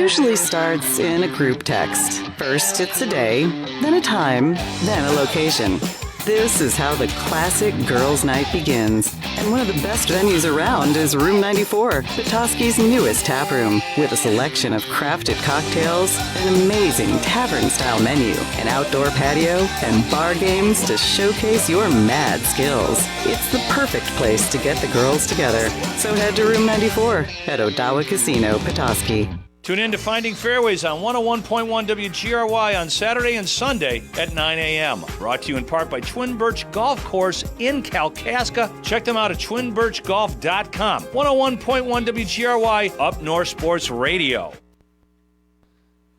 usually starts in a group text. First it's a day, then a time, then a location. This is how the classic girls' night begins. And one of the best venues around is Room 94, Petoskey's newest tap room, with a selection of crafted cocktails, an amazing tavern-style menu, an outdoor patio, and bar games to showcase your mad skills. It's the perfect place to get the girls together. So head to Room 94 at Odawa Casino, Petoskey. Tune in to Finding Fairways on 101.1 WGRY on Saturday and Sunday at 9 a.m. Brought to you in part by Twin Birch Golf Course in Kalkaska. Check them out at twinbirchgolf.com. 101.1 WGRY, Up North Sports Radio.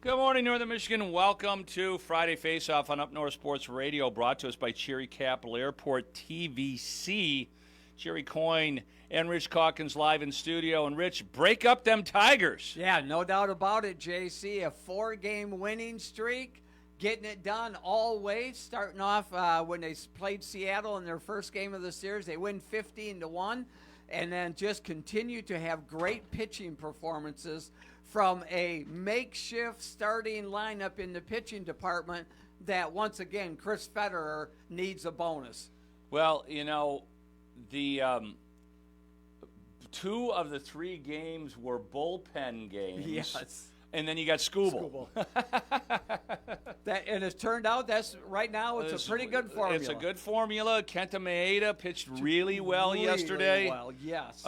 Good morning, Northern Michigan. Welcome to Friday Faceoff on Up North Sports Radio, brought to us by Cherry Capital Airport TVC. Jerry Coyne and Rich Calkins live in studio. And, Rich, break up them Tigers. Yeah, no doubt about it, JC. A 4-game winning streak, getting it done all way, starting off when they played Seattle in their first game of the series. They win 15-1, and then just continue to have great pitching performances from a makeshift starting lineup in the pitching department that, once again, Chris Federer needs a bonus. Well, you know, the 2 of the 3 games were bullpen games. Yes. And then you got Scooble. And it's turned out right now it's a pretty good formula. It's a good formula. Kenta Maeda pitched really well yesterday. Well, yes.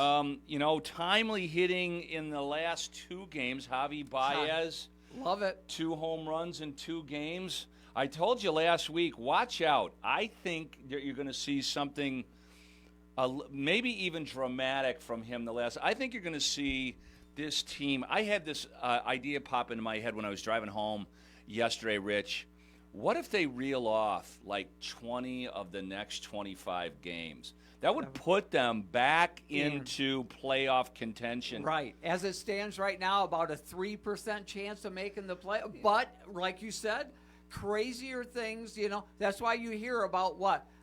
You know, timely hitting in the last 2 games. Javi Baez. Love it. 2 home runs in 2 games. I told you last week, watch out. I think that you're going to see something maybe even dramatic from him I think you're going to see this team. I had this idea pop into my head when I was driving home yesterday, Rich. What if they reel off like 20 of the next 25 games? That would put them back into playoff contention. Right. As it stands right now, about a 3% chance of making the play. But, like you said, crazier things, you know. That's why you hear about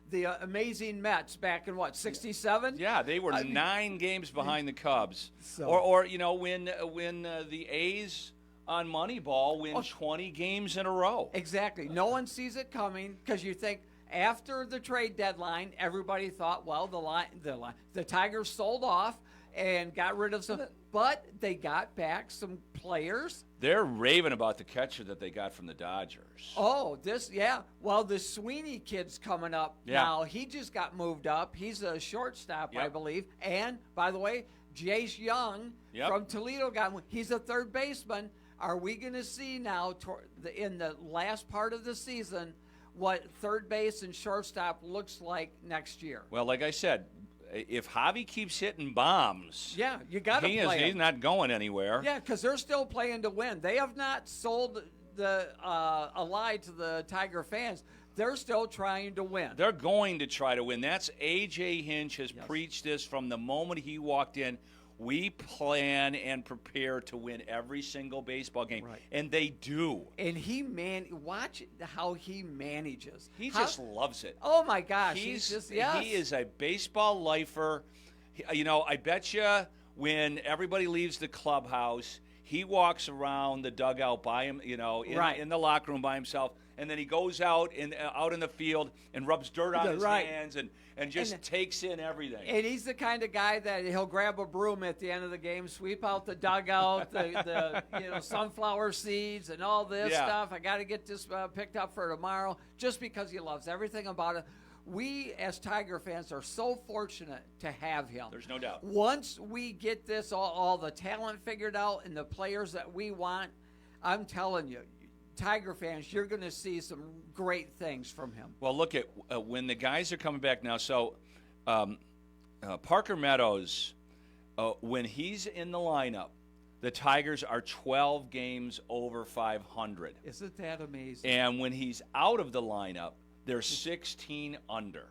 the amazing Mets back in 67? Yeah, they were 9 games behind the Cubs. So. Or you know, when the A's on Moneyball win 20 games in a row. Exactly. No one sees it coming because you think after the trade deadline, everybody thought, well, the Tigers sold off and got rid of some, but they got back some players. They're raving about the catcher that they got from the Dodgers. Oh, well, the Sweeney kid's coming up now. He just got moved up. He's a shortstop, I believe. And, by the way, Jace Young from Toledo he's a third baseman. Are we going to see now in the last part of the season what third base and shortstop looks like next year? Well, like I said, if Javi keeps hitting bombs, you got to play he's not going anywhere. Yeah, because they're still playing to win. They have not sold a lie to the Tiger fans. They're still trying to win. They're going to try to win. That's A.J. Hinch has preached this from the moment he walked in. We plan and prepare to win every single baseball game, and they do. And watch how he manages. He just loves it. Oh my gosh, he is a baseball lifer. You know, I bet you when everybody leaves the clubhouse, he walks around the dugout by him. You know, in the locker room by himself, and then he goes out in the field and rubs dirt on his hands and just takes in everything. And he's the kind of guy that he'll grab a broom at the end of the game, sweep out the dugout, the sunflower seeds and all this stuff. I got to get this picked up for tomorrow, just because he loves everything about it. We, as Tiger fans, are so fortunate to have him. There's no doubt. Once we get this, all the talent figured out and the players that we want, I'm telling you, Tiger fans, you're going to see some great things from him. Well, look at when the guys are coming back now. So Parker Meadows, when he's in the lineup, the Tigers are 12 games over 500. Isn't that amazing? And when he's out of the lineup, they're 16 under.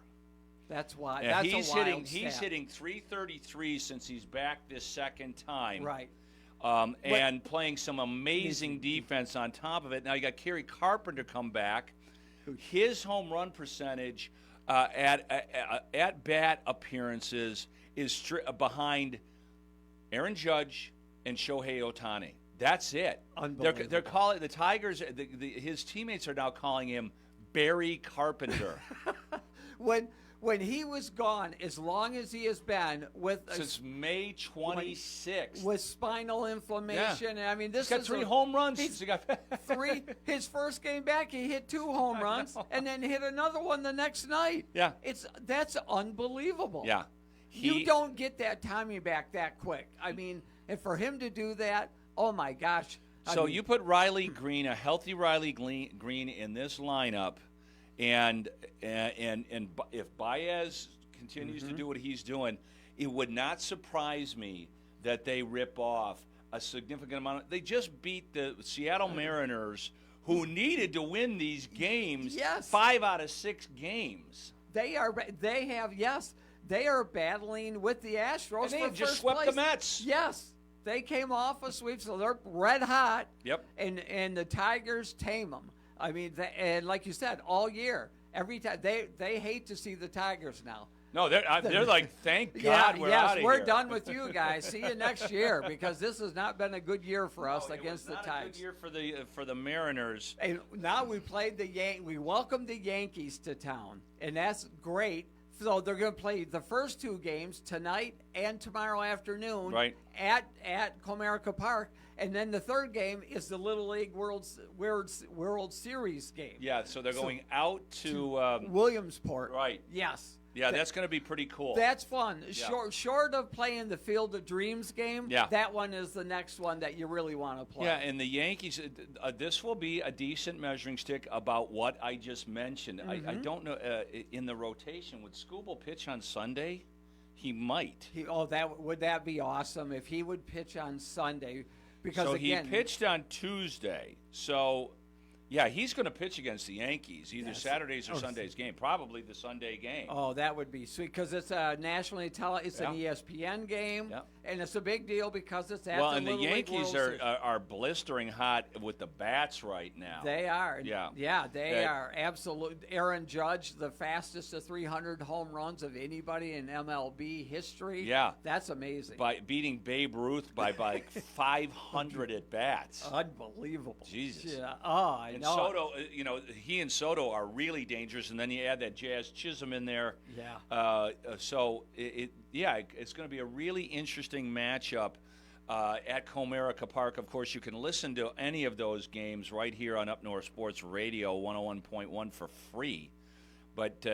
That's why. And that's he's a wild hitting. stat. He's hitting 333 since he's back this second time. Right. And playing some amazing defense on top of it. Now you got Kerry Carpenter come back. His home run percentage at bat appearances is behind Aaron Judge and Shohei Ohtani. That's it. Unbelievable. They're calling the Tigers. His teammates are now calling him Barry Carpenter. When he was gone, as long as he has been since May 26th, with spinal inflammation. Yeah. I mean, this he's got is 3 home runs. Since he got three. His first game back, he hit 2 home runs, and then hit another one the next night. Yeah, that's unbelievable. Yeah, you don't get that timing back that quick. I mean, and for him to do that, oh my gosh. So you put Riley Green, a healthy Riley Green, in this lineup. And if Baez continues to do what he's doing, it would not surprise me that they rip off a significant amount. They just beat the Seattle Mariners, who needed to win these games. Yes. 5 out of 6 games. They are battling with the Astros. And they for have just first swept place. the Mets. Yes. They came off a sweep, so they're red hot. Yep. And the Tigers tame them. I mean, and like you said, all year, every time they hate to see the Tigers now. No, they're like, thank God we're out of here. We're done with you guys. See you next year, because this has not been a good year for us against the Tigers. Not a good year for the Mariners. And now we played we welcomed the Yankees to town, and that's great. So they're going to play the first 2 games tonight and tomorrow afternoon, right, at Comerica Park. And then the third game is the Little League World Series game. Yeah, so they're going out to Williamsport. Right. Yes. Yeah, that's going to be pretty cool. That's fun. Yeah. Short of playing the Field of Dreams game, that one is the next one that you really want to play. Yeah, and the Yankees, this will be a decent measuring stick about what I just mentioned. I don't know, in the rotation, would Skubal pitch on Sunday? He might. Would that be awesome if he would pitch on Sunday? Because he pitched on Tuesday. So, yeah, he's going to pitch against the Yankees, either Saturday's or Sunday's game. Probably the Sunday game. Oh, that would be sweet, because it's a nationally it's an ESPN game, and it's a big deal because it's at the Little League World Series. are blistering hot with the bats right now. They are. Yeah. They are absolute. Aaron Judge, the fastest to 300 home runs of anybody in MLB history. Yeah. That's amazing. By beating Babe Ruth by 500 at bats. Unbelievable. Jesus. Yeah. Oh, I know. Soto, he and Soto are really dangerous, and then you add that Jazz Chisholm in there. Yeah. So it's going to be a really interesting matchup at Comerica Park. Of course, you can listen to any of those games right here on Up North Sports Radio 101.1 for free. But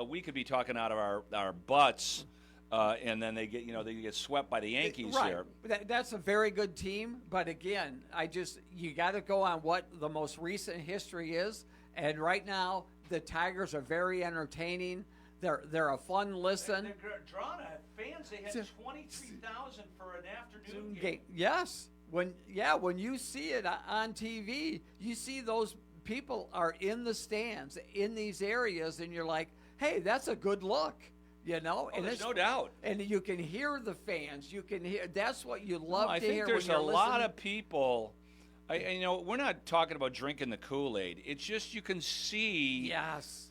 we could be talking out of our butts. And then they get swept by the Yankees here. That's a very good team, but again, you got to go on what the most recent history is. And right now, the Tigers are very entertaining. They're a fun listen. They're drawing fans. They had 23,000 for an afternoon game. Yes, when you see it on TV, you see those people are in the stands in these areas, and you're like, hey, that's a good look. And there's no doubt. And you can hear the fans. You can hear. That's what you love to hear. I think there's when a you're lot of people. We're not talking about drinking the Kool-Aid. It's just you can see. Yes.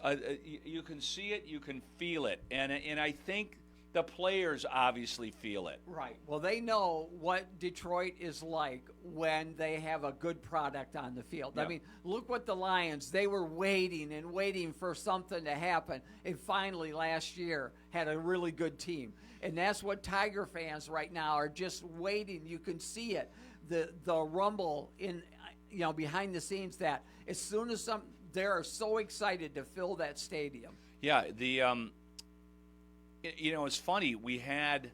You can see it. You can feel it, and I think the players obviously feel it. Right. Well, they know what Detroit is like when they have a good product on the field. Yep. I mean, look what the Lions, they were waiting for something to happen, and finally last year had a really good team. And that's what Tiger fans right now are just waiting. You can see it. The rumble in behind the scenes, that as soon as they are so excited to fill that stadium. Yeah, it's funny. We had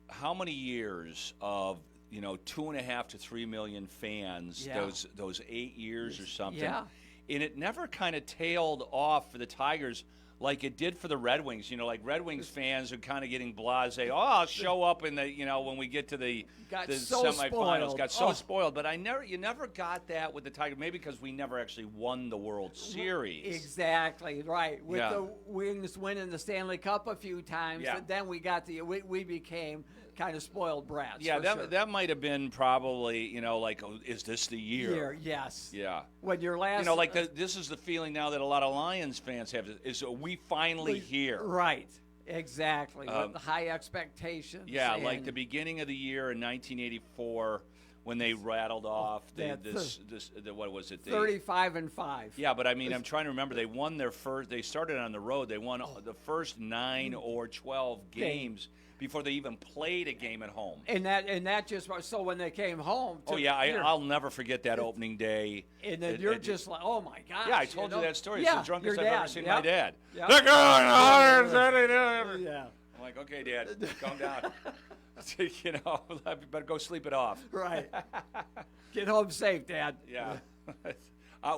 how many years of 2.5 to 3 million fans? Yeah. Those 8 years or something. Yeah. And it never kind of tailed off for the Tigers like it did for the Red Wings. Like Red Wings fans are kind of getting blasé. Oh, I'll show up in the when we get to the semifinals. Spoiled. Got so spoiled. But you never got that with the Tigers. Maybe because we never actually won the World Series. Exactly right. With the Wings winning the Stanley Cup a few times, then we got we became kind of spoiled brats. Yeah, that might have been probably is this the year? Yes. Yeah. When your last this is the feeling now that a lot of Lions fans have, is we finally here. Right. Exactly, with the high expectations. Yeah, like the beginning of the year in 1984 when they rattled off what was it? 35-5. Yeah, but I mean, I'm trying to remember. They won their first. They started on the road. They won the first 9 or 12 games before they even played a game at home. And that just so when they came home. I'll never forget that opening day. And then you're just like, oh my gosh. Yeah, I told you that story. Yeah, it's the drunkest I've ever seen my dad. Yep. They're going on. Yeah. I'm like, okay, Dad, calm down. You better go sleep it off. Right. Get home safe, Dad. Yeah.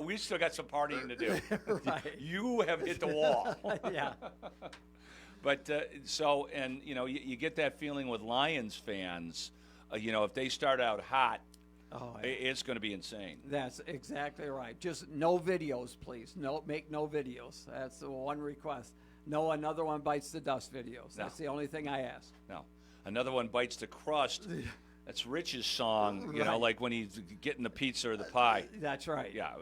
We still got some partying to do. Right. You have hit the wall. Yeah. But you get that feeling with Lions fans. If they start out hot, it's going to be insane. That's exactly right. Just no videos, please. Make no videos. That's the one request. No, another one bites the dust videos. That's the only thing I ask. No, another one bites the crust. That's Rich's song. Right. Like when he's getting the pizza or the pie. That's right. Yeah,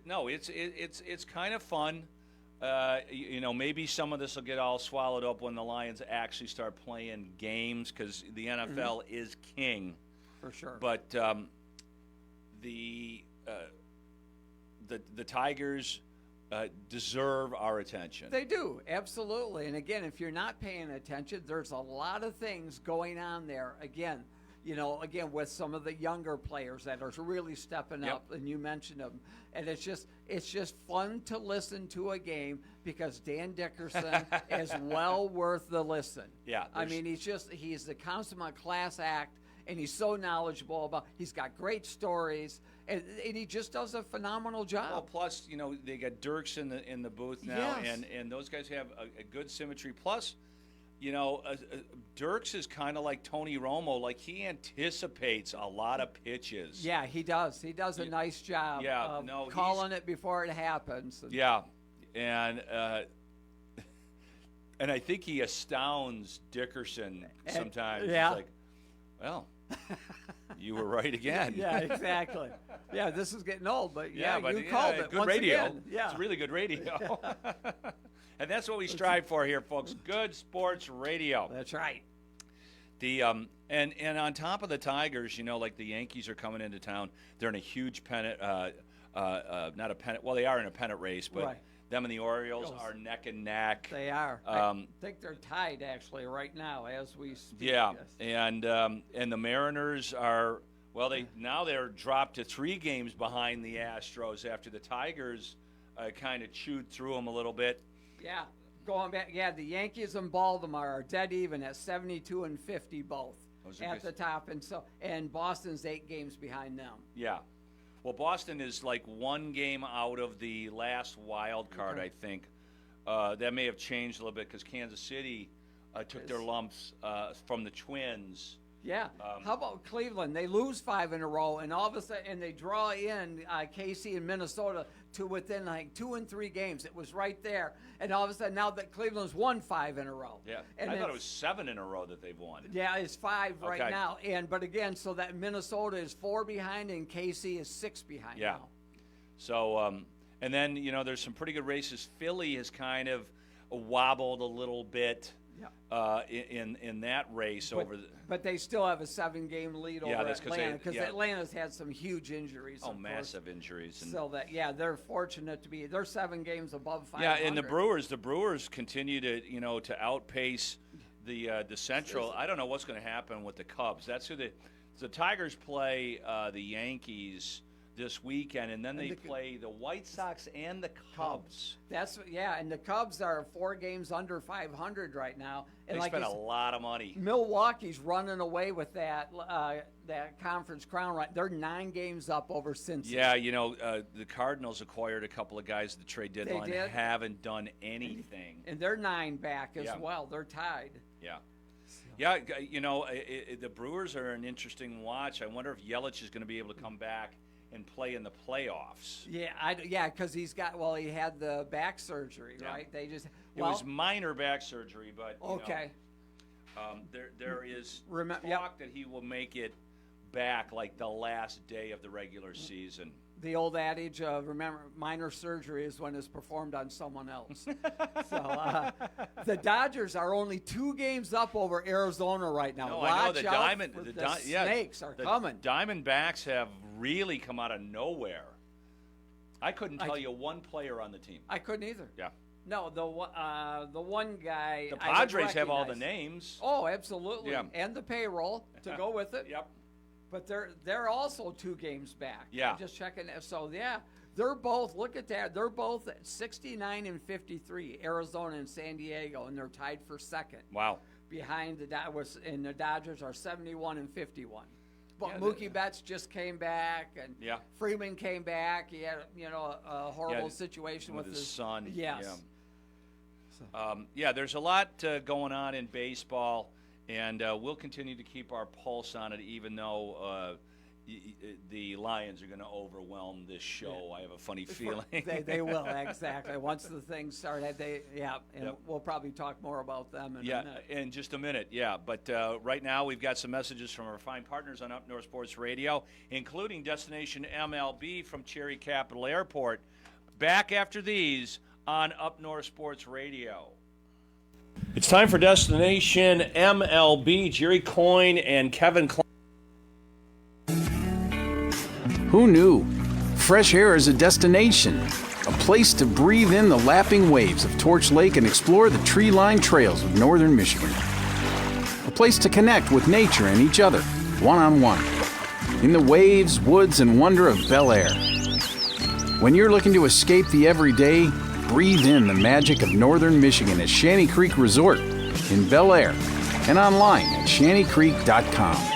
no, it's kind of fun. Maybe some of this will get all swallowed up when the Lions actually start playing games because the NFL is king. For sure. But the Tigers deserve our attention. They do, absolutely. And again, if you're not paying attention, there's a lot of things going on there. Again, with some of the younger players that are really stepping up, and you mentioned them. And it's just fun to listen to a game because Dan Dickerson is well worth the listen. Yeah. I mean, he's the consummate class act, and he's so knowledgeable he's got great stories, and he just does a phenomenal job. Well, plus, they got Dirks in the booth now, Yes. and those guys have a good symmetry. Plus, Dirks is kind of like Tony Romo. Like, he anticipates a lot of pitches. Yeah, he does. He does a nice job of calling it before it happens. Yeah, and I think he astounds Dickerson sometimes. Yeah. It's like, well, you were right again. Yeah, exactly. Yeah, this is getting old, but you called it. Good once radio. Again. Yeah. It's really good radio. And that's what we strive for here, folks. Good sports radio. That's right. The and on top of the Tigers, like the Yankees are coming into town. They're in a huge pennant, not a pennant. Well, they are in a pennant race, but them and the Orioles are neck and neck. They are. I think they're tied actually right now as we speak. Yeah, and the Mariners are they're dropped to 3 games behind the Astros after the Tigers kind of chewed through them a little bit. Yeah, going back. Yeah, the Yankees and Baltimore are dead even at 72 and 50 both at the top, and Boston's 8 games behind them. Yeah, well, Boston is like 1 game out of the last wild card, I think. That may have changed a little bit because Kansas City took their lumps from the Twins. Yeah. How about Cleveland? They lose 5 in a row, and all of a sudden, they draw in KC and Minnesota to within like 2 and 3 games. It was right there, and all of a sudden now that Cleveland's won 5 in a row. Yeah, and I thought it was 7 in a row that they've won. Yeah, it's 5 right now, but again, so that Minnesota is 4 behind, and KC is 6 behind. Yeah. Now. So, and then there's some pretty good races. Philly has kind of wobbled a little bit. Yeah. In that race but they still have a 7-game lead over Atlanta because Atlanta's had some huge injuries. Massive injuries. And so they're fortunate to be. They're 7 games above 500. Yeah, and the Brewers continue to outpace the Central. I don't know what's going to happen with the Cubs. That's who the Tigers play the Yankees this weekend, and then they play the White Sox and the Cubs. And the Cubs are 4 games under 500 right now. And they spent a lot of money. Milwaukee's running away with that conference crown. Right, they're 9 games up over Cincinnati. Yeah, the Cardinals acquired a couple of guys at the trade deadline and haven't done anything. And they're 9 back as well. They're tied. Yeah. Yeah, the Brewers are an interesting watch. I wonder if Yelich is going to be able to come back and play in the playoffs. Yeah, because he had the back surgery, right? It was minor back surgery, but there is talk that he will make it back like the last day of the regular season. the old adage of, remember, minor surgery is when it's performed on someone else. So the Dodgers are only 2 games up over Arizona right now. No, Watch I know the out for the Snakes are coming. Diamondbacks have really come out of nowhere. I couldn't tell you one player on the team. I couldn't either. Yeah. No, the one guy. The Padres have all the names. Oh, absolutely, yeah. And the payroll to go with it. Yep. But they're also 2 games back. Yeah. I'm just checking. So yeah, they're both. Look at that. They're both at 69 and 53. Arizona and San Diego, and they're tied for second. Wow. Behind the Dodgers are 71 and 51. But Yeah, Mookie Betts just came back, and Yeah. Freeman came back. He had a horrible situation with his son. Yes. Yeah. There's a lot going on in baseball, and we'll continue to keep our pulse on it, even though the Lions are going to overwhelm this show. I have a funny feeling. They will, exactly. Once the things start, we'll probably talk more about them in a minute. In just a minute, But right now we've got some messages from our fine partners on Up North Sports Radio, including Destination MLB from Cherry Capital Airport. Back after these on Up North Sports Radio. It's time for Destination MLB. Jerry Coyne and Kevin Klein. Who knew? Fresh air is a destination, a place to breathe in the lapping waves of Torch Lake and explore the tree-lined trails of northern Michigan. A place to connect with nature and each other, one-on-one, in the waves, woods, and wonder of Bel Air. When you're looking to escape the everyday, breathe in the magic of northern Michigan at Shanty Creek Resort in Bel Air and online at shantycreek.com.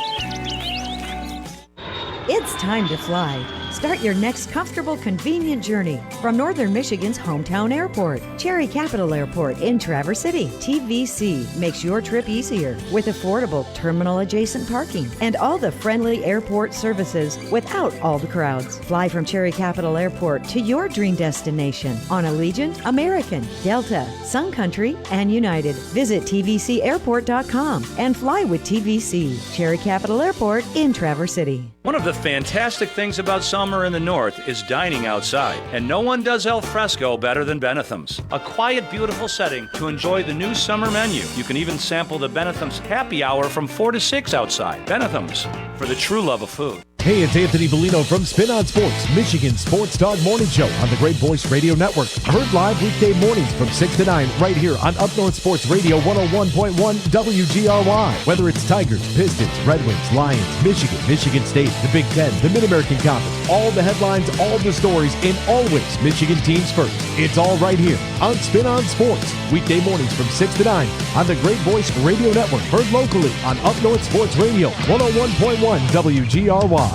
It's time to fly. Start your next comfortable, convenient journey from Northern Michigan's hometown airport, Cherry Capital Airport in Traverse City. TVC makes your trip easier with affordable terminal-adjacent parking and all the friendly airport services without all the crowds. Fly from Cherry Capital Airport to your dream destination on Allegiant, American, Delta, Sun Country, and United. Visit tvcairport.com and fly with TVC. Cherry Capital Airport in Traverse City. One of the fantastic things about summer in the north is dining outside, and no one does al fresco better than Benetham's. A quiet, beautiful setting to enjoy the new summer menu. You can even sample the Benetham's happy hour from 4 to 6 outside. Benetham's, for the true love of food. Hey, it's Anthony Bellino from Spin on Sports, Michigan's Sports Dog Morning Show on the Great Voice Radio Network. Heard live weekday mornings from 6 to 9 right here on Up North Sports Radio 101.1 WGRY. Whether it's Tigers, Pistons, Red Wings, Lions, Michigan State, the Big Ten, the Mid-American Conference, all the headlines, all the stories, and always Michigan teams first. It's all right here on Spin on Sports, weekday mornings from 6 to 9 on the Great Voice Radio Network. Heard locally on Up North Sports Radio 101.1 WGRY.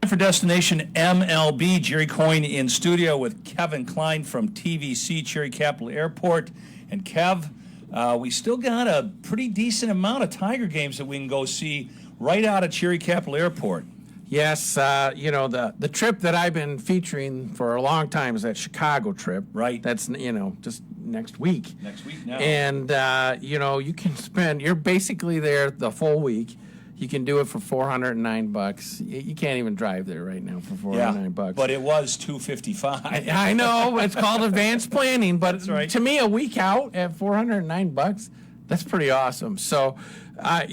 For Destination MLB, Jerry Coyne in studio with Kevin Klein from TVC, Cherry Capital Airport. And Kev, we still got a pretty decent amount of Tiger games that we can go see right out of Cherry Capital Airport. Yes, the trip that I've been featuring for a long time is that Chicago trip. Right. That's, just next week. Next week now. And, you can you're basically there the full week. You can do it for $409. You can't even drive there right now for $409. But it was $255. I know it's called advanced planning, but that's right. To me, a week out at $409, that's pretty awesome. So, I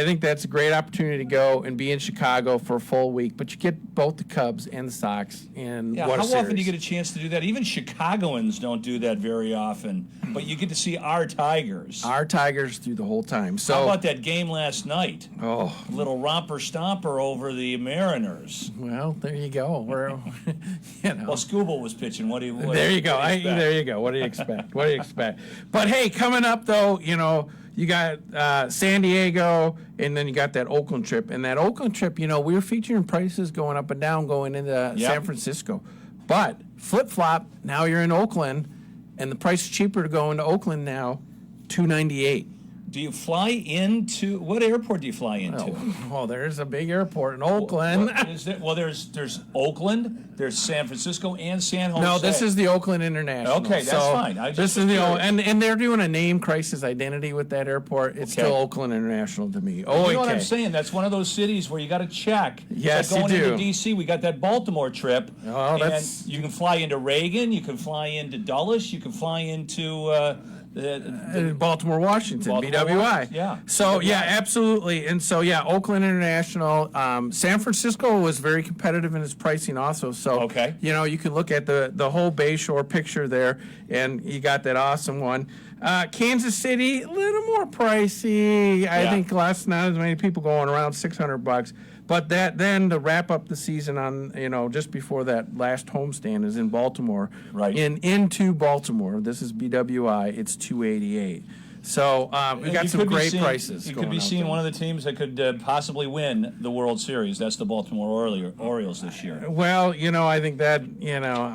think that's a great opportunity to go and be in Chicago for a full week. But you get both the Cubs and the Sox in how one series. often do you get a chance to do that? Even Chicagoans don't do that very often. But you get to see our Tigers. Our Tigers through the whole time. So how about that game last night? Oh, little romper stomper over the Mariners. Well, there you go. We're, Well, Scooble was pitching. What do you? There you go. There you go. What do you expect? What do you expect? But hey, coming up though, you got San Diego, and then you got that Oakland trip. And that Oakland trip, we were featuring prices going up and down going into San Francisco. But flip-flop, now you're in Oakland, and the price is cheaper to go into Oakland now, $298. Do you fly into what airport do you fly into? Well, there's a big airport in Oakland. What is it? Well, there's Oakland, there's San Francisco, and San Jose. No, this is the Oakland International. Okay, that's fine. This is and they're doing a name crisis identity with that airport. It's still Oakland International to me. Oh, you know what I'm saying? That's one of those cities where you got to check. Yes, like going you do. into D.C., we got that Baltimore trip. Oh, and you can fly into Reagan, you can fly into Dulles, you can fly into Baltimore, Washington, BWI. Yeah. So, yeah, absolutely. And so, yeah, Oakland International. San Francisco was very competitive in its pricing also. So, you know, you can look at the whole Bayshore picture there, and you got that awesome one. Kansas City, a little more pricey. I think not as many people going around $600. But then to wrap up the season on, you know, just before that last homestand is in Baltimore. Right. Into Baltimore. This is BWI. It's $288. So we got some great prices. You could be seeing one of the teams that could possibly win the World Series. That's the Baltimore Orioles this year. Well, you know, I think that, you know,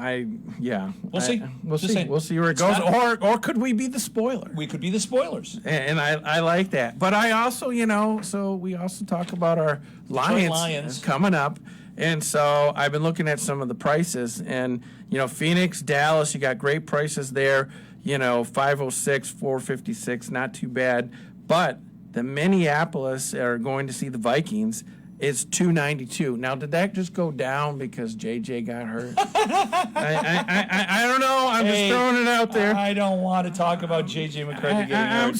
We'll see. We'll see. We'll see where it goes. Or could we be the spoiler? We could be the spoilers. And I like that. But I also, you know, so we also talk about our Lions coming up. And so I've been looking at some of the prices. And, you know, Phoenix, Dallas, you got great prices there. You know, 506, 456, not too bad. But the Minneapolis are going to see the Vikings. It's $292. Now, did that just go down because JJ got hurt? I don't know. I'm just throwing it out there. I don't want to talk about JJ McCarthy getting hurt. I'm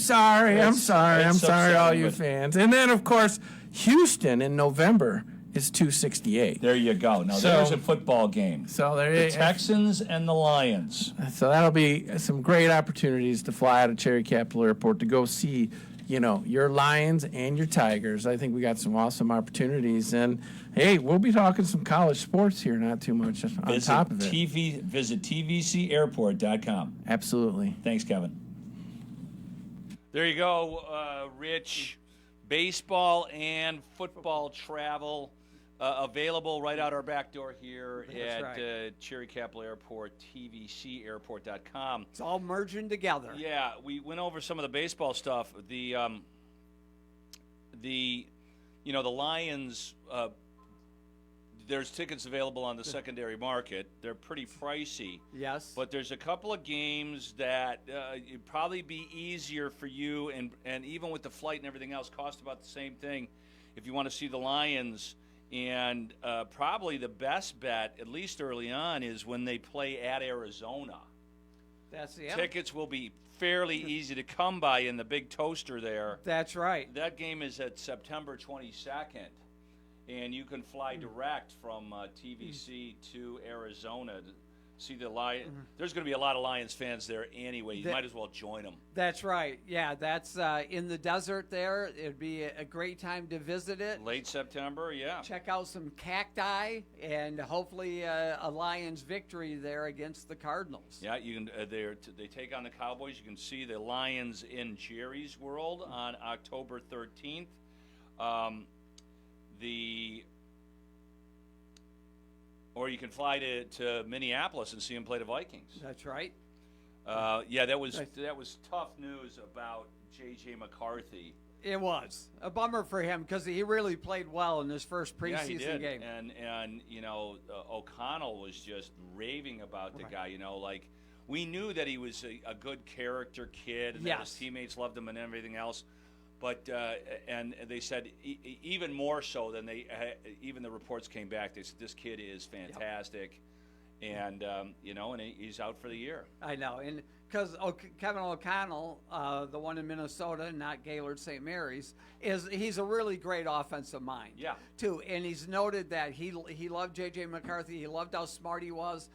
sorry, all you fans. And then, of course, Houston in November is $268. There you go. Now, there's a football game. So there the Texans and the Lions. So that'll be some great opportunities to fly out of Cherry Capital Airport to go see, you know, your Lions and your Tigers. I think we got some awesome opportunities. And, hey, we'll be talking some college sports here, not too much on top of it. Visit tvcairport.com. Absolutely. Thanks, Kevin. There you go, Rich. Baseball and football travel available right out our back door here at Cherry Capital Airport, tvcairport.com. It's all merging together. Yeah, we went over some of the baseball stuff. The Lions, there's tickets available on the secondary market. They're pretty pricey. Yes. But there's a couple of games that it'd probably be easier for you, and even with the flight and everything else, cost about the same thing if you want to see the Lions. And probably the best bet, at least early on, is when they play at Arizona. Tickets will be fairly easy to come by in the big toaster there. That's right. That game is at September 22nd, and you can fly direct from TVC to Arizona to see the Lions. Mm-hmm. There's going to be a lot of Lions fans there anyway. You might as well join them. That's right. Yeah, that's in the desert there. It'd be a great time to visit it. Late September, yeah. Check out some cacti and hopefully a Lions victory there against the Cardinals. Yeah, you can. They take on the Cowboys. You can see the Lions in Jerry's World on October 13th. Or you can fly to Minneapolis and see them play the Vikings. That's right. That was tough news about J.J. McCarthy. It was a bummer for him because he really played well in his first preseason game. And you know, O'Connell was just raving about the guy. You know, like we knew that he was a good character kid, and that his teammates loved him and everything else. But and they said even more so than even the reports came back. They said this kid is fantastic, and you know, and he's out for the year. I know, and because Kevin O'Connell, the one in Minnesota, not Gaylord St. Mary's, he's a really great offensive mind. Yeah. Too, and he's noted that he loved J.J. McCarthy. He loved how smart he was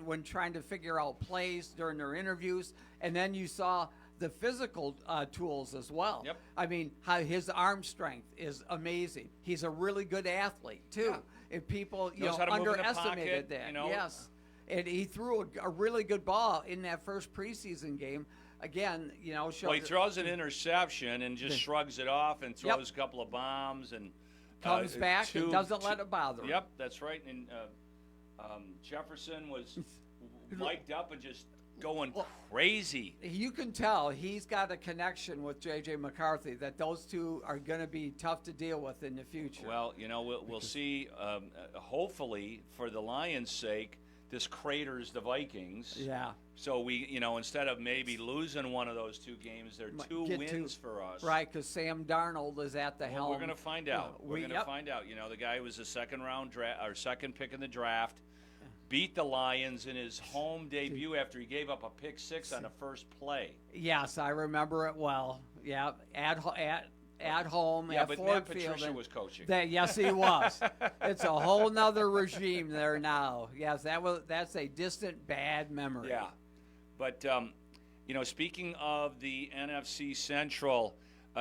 when trying to figure out plays during their interviews, and then you saw the physical tools as well. Yep. I mean, how his arm strength is amazing. He's a really good athlete too. Yeah. If people underestimated that, you know? Yes. And he threw a really good ball in that first preseason game. Again, you know, he throws an interception and just shrugs it off and throws a couple of bombs and comes back and doesn't let it bother him. Yep, that's right. And Jefferson was mic'd up and just going crazy. You can tell he's got a connection with J.J. McCarthy, that those two are going to be tough to deal with in the future. Well, we'll see. Hopefully, for the Lions' sake, this craters the Vikings. Yeah. So we, instead of maybe losing one of those two games, they're two wins for us. Right, because Sam Darnold is at the helm. We're going to find out. We're going to find out. The guy was a second pick in the draft, beat the Lions in his home debut after he gave up a pick six on the first play. Yes, I remember it well. Yeah, at home at but Ford Matt Field. Patricia was coaching. Yes, he was. It's a whole nother regime there now. Yes, that's a distant bad memory. Yeah, but speaking of the NFC Central,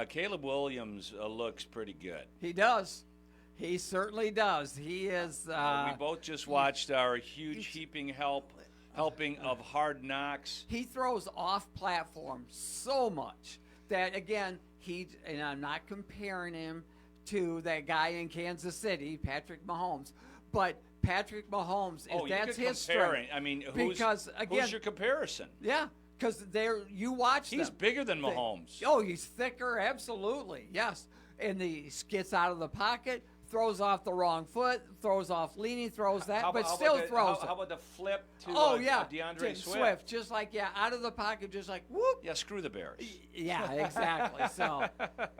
Caleb Williams looks pretty good. He does. He certainly does. He is. We both just watched our huge helping of Hard Knocks. He throws off platform so much that, again, and I'm not comparing him to that guy in Kansas City, Patrick Mahomes, but Patrick Mahomes, if that's his strength. I mean, who's your comparison? Yeah, because you watch He's them. bigger than Mahomes. He's thicker, absolutely, yes. And he gets out of the pocket, throws off the wrong foot, throws off leaning, throws that, throws it. How about the flip to DeAndre Swift? Just like, out of the pocket, just like, whoop. Yeah, screw the Bears. Yeah, exactly. So,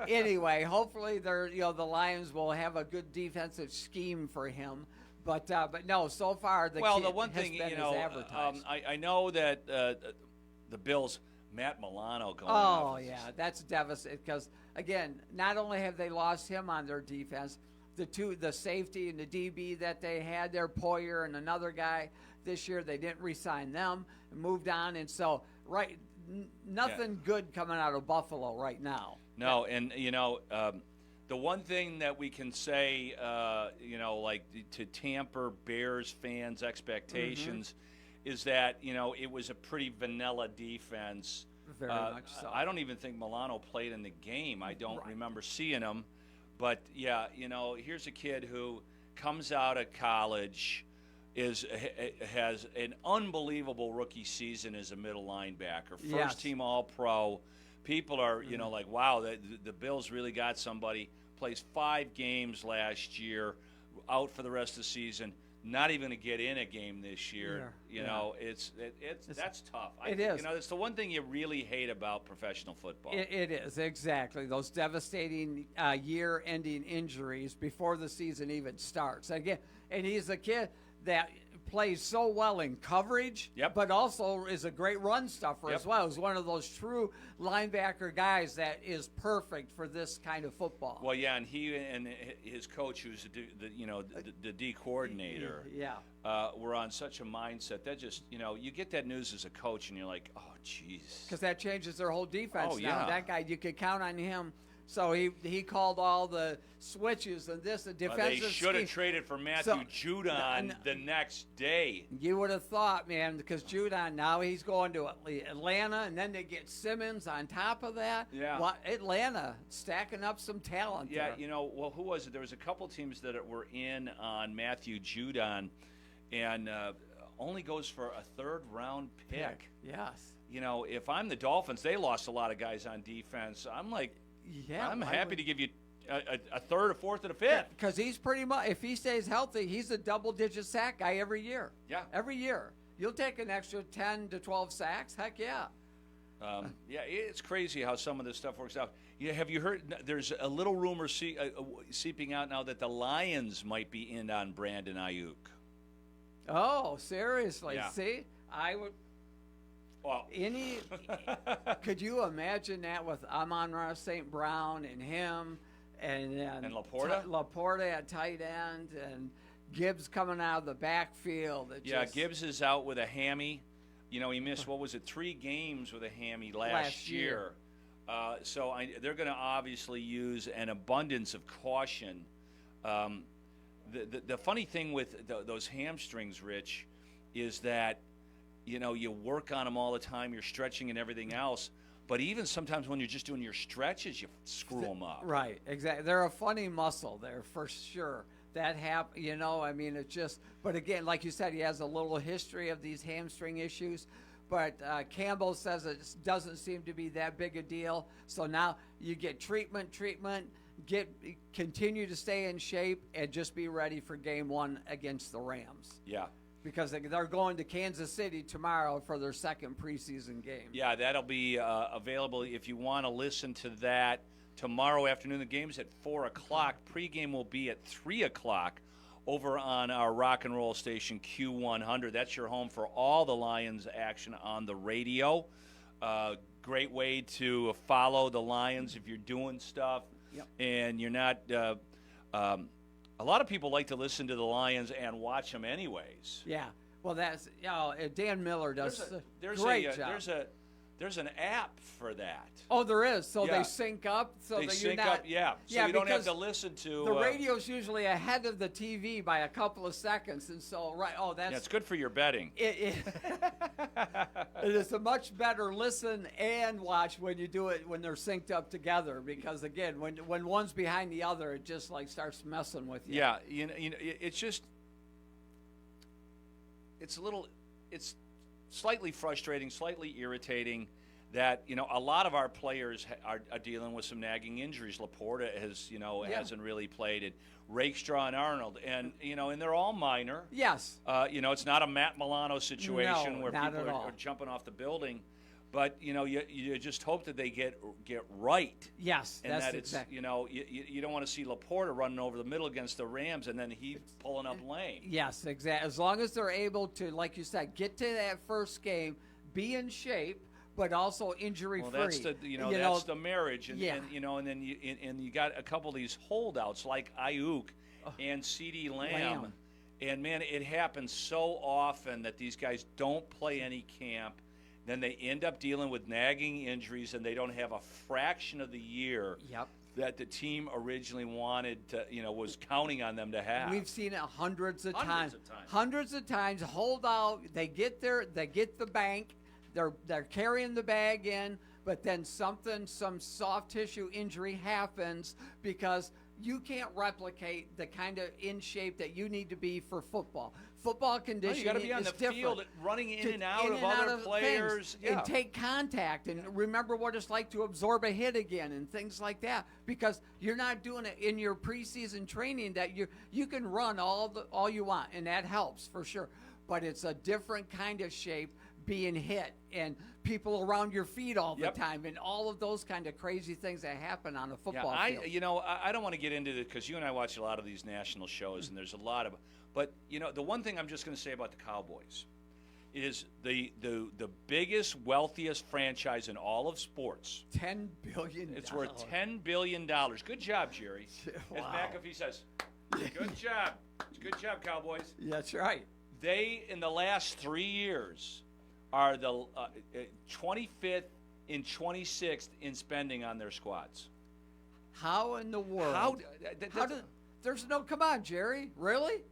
anyway, hopefully the Lions will have a good defensive scheme for him. But no, so far the one thing, has been as advertised. I know that the Bills, Matt Milano going Oh, yeah, that's devastating because, again, not only have they lost him on their defense, the safety and the DB that they had there, Poyer and another guy this year, they didn't re-sign them and moved on. And so, nothing good coming out of Buffalo right now. No, and, the one thing that we can say, to tamper Bears fans' expectations is that, it was a pretty vanilla defense. Very much so. I don't even think Milano played in the game. I don't remember seeing him. But, here's a kid who comes out of college, has an unbelievable rookie season as a middle linebacker, first-team All-Pro. People are, like, wow, the Bills really got somebody. Plays 5 games last year, out for the rest of the season. Not even to get in a game this year. That's tough. It is. It's the one thing you really hate about professional football. It is, exactly. Those devastating year-ending injuries before the season even starts. Again, and he's a kid that plays so well in coverage, but also is a great run stuffer as well. He's one of those true linebacker guys that is perfect for this kind of football. Well, yeah, and he and his coach, who's the D coordinator, were on such a mindset that just, you get that news as a coach and you're like, oh, jeez. Because that changes their whole defense now. Yeah. That guy, you could count on him. So he called all the switches and the defensive they should have traded for Matthew Judon the next day. You would have thought, man, because Judon, now he's going to Atlanta, and then they get Simmons on top of that. Yeah. Well, Atlanta stacking up some talent there. Who was it? There was a couple teams that were in on Matthew Judon, and only goes for a third-round pick. Yes. If I'm the Dolphins, they lost a lot of guys on defense. I'm like, I'm happy to give you a third, a fourth, and a fifth. Because he's pretty much, if he stays healthy, he's a double-digit sack guy every year. Yeah. Every year. You'll take an extra 10 to 12 sacks. Heck yeah. It's crazy how some of this stuff works out. Have you heard? There's a little rumor seeping out now that the Lions might be in on Brandon Ayuk. Oh, seriously? Yeah. See, I would. Well, could you imagine that with Amon-Ra St. Brown and him and Laporta? Laporta at tight end and Gibbs coming out of the backfield. Gibbs is out with a hammy. He missed, 3 games with a hammy last year. So they're going to obviously use an abundance of caution. The funny thing with those hamstrings, Rich, is that you work on them all the time. You're stretching and everything else. But even sometimes when you're just doing your stretches, you screw them up. Right, exactly. They're a funny muscle there for sure. That it's just, but again, like you said, he has a little history of these hamstring issues. But Campbell says it doesn't seem to be that big a deal. So now you get treatment, continue to stay in shape, and just be ready for game 1 against the Rams. Yeah. Because they're going to Kansas City tomorrow for their second preseason game. Yeah, that'll be available if you want to listen to that tomorrow afternoon. The game's at 4 o'clock. Pregame will be at 3 o'clock over on our rock and roll station Q100. That's your home for all the Lions action on the radio. Great way to follow the Lions if you're doing stuff. Yep. And you're not a lot of people like to listen to the Lions and watch them anyways. Yeah. Well, that's Dan Miller does There's a great job. There's an app for that. Oh, there is. So Yeah. they sync up, so They that sync you're not. up, yeah. So yeah, you don't have because to listen to the radio's usually ahead of the TV by a couple of seconds, and so that's Yeah, it's good for your betting. it is a much better listen and watch when you do it when they're synced up together, because again, when one's behind the other, it just like starts messing with you. Yeah, it's just it's slightly frustrating, slightly irritating that a lot of our players are dealing with some nagging injuries. Laporta hasn't really played it. Rakestraw and Arnold, and they're all minor. Yes. It's not a Matt Milano situation No, where not people at all. are jumping off the building, but you just hope that they get right. Yes, And that's that it's exactly. you don't want to see Laporta running over the middle against the Rams and then he pulling up lame. Yes, exactly. As long as they're able to, like you said, get to that first game, be in shape, but also injury free. Well, that's the that's the marriage, and Yeah. and then you got a couple of these holdouts like Ayuk and CeeDee Lamb, and man, it happens so often that these guys don't play any camp. Then they end up dealing with nagging injuries, and they don't have a fraction of the year Yep. that the team originally wanted to, was counting on them to have. We've seen it hundreds of Hundreds times. of times. Hundreds of times. Hold out. They get the bank. They're carrying the bag in, but then some soft tissue injury happens because you can't replicate the kind of in shape that you need to be for football. Football conditioning you got to be on is the different. field, running in and out In of and out other of players, things, and take contact and remember what it's like to absorb a hit again and things like that, because you're not doing it in your preseason training. That you can run all you want, and that helps for sure, but it's a different kind of shape, being hit and people around your feet all the time and all of those kind of crazy things that happen on a football field. I don't want to get into it because you and I watch a lot of these national shows, and there's a lot of. But the one thing I'm just going to say about the Cowboys is the biggest, wealthiest franchise in all of sports. $10 billion. It's worth $10 billion. Good job, Jerry. As McAfee says, good job. Good job, Cowboys. That's right. They, in the last 3 years, are the 25th and 26th in spending on their squads. How in the world? Come on, Jerry. Really?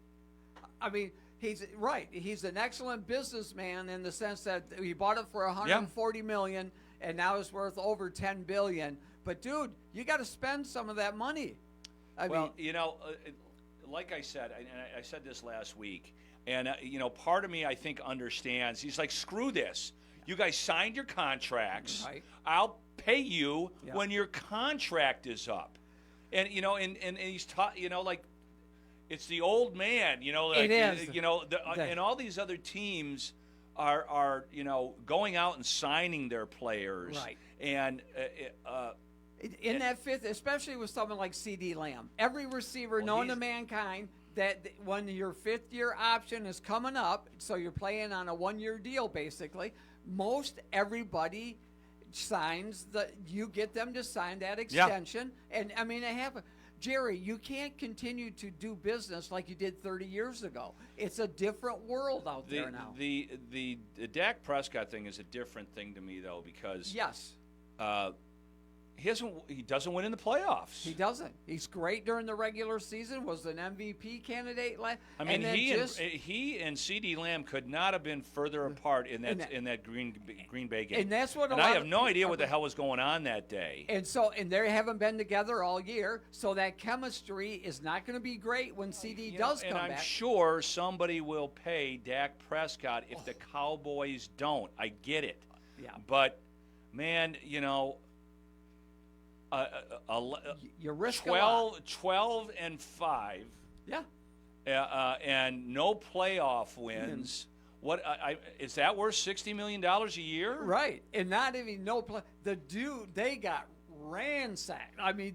I mean, he's right. He's an excellent businessman in the sense that he bought it for $140 million, and now it's worth over $10 billion. But dude, you got to spend some of that money. Like I said, and I said this last week, and part of me I think understands. He's like, screw this. You guys signed your contracts. Right. I'll pay you when your contract is up. And and he's taught. Like, it's the old man. Like, it is. And all these other teams are going out and signing their players. Right. And in that fifth, especially with someone like CeeDee Lamb, every receiver known to mankind, that when your fifth-year option is coming up, so you're playing on a one-year deal basically, most everybody signs you get them to sign that extension. And I mean, it happens. Jerry, you can't continue to do business like you did 30 years ago. It's a different world out there now. The Dak Prescott thing is a different thing to me, though, because He doesn't win in the playoffs. He doesn't. He's great during the regular season. Was an MVP candidate. I mean, he and C.D. Lamb could not have been further apart in that Green Bay game. And that's what. And I have no idea what the hell was going on that day. And they haven't been together all year. So that chemistry is not going to be great when CD does come back. And I'm sure somebody will pay Dak Prescott if the Cowboys don't. I get it. Yeah. But man, you risk 12 and 5. Yeah. And no playoff wins. What is that worth? $60 million a year? Right, and not even the dude they got ransacked. I mean,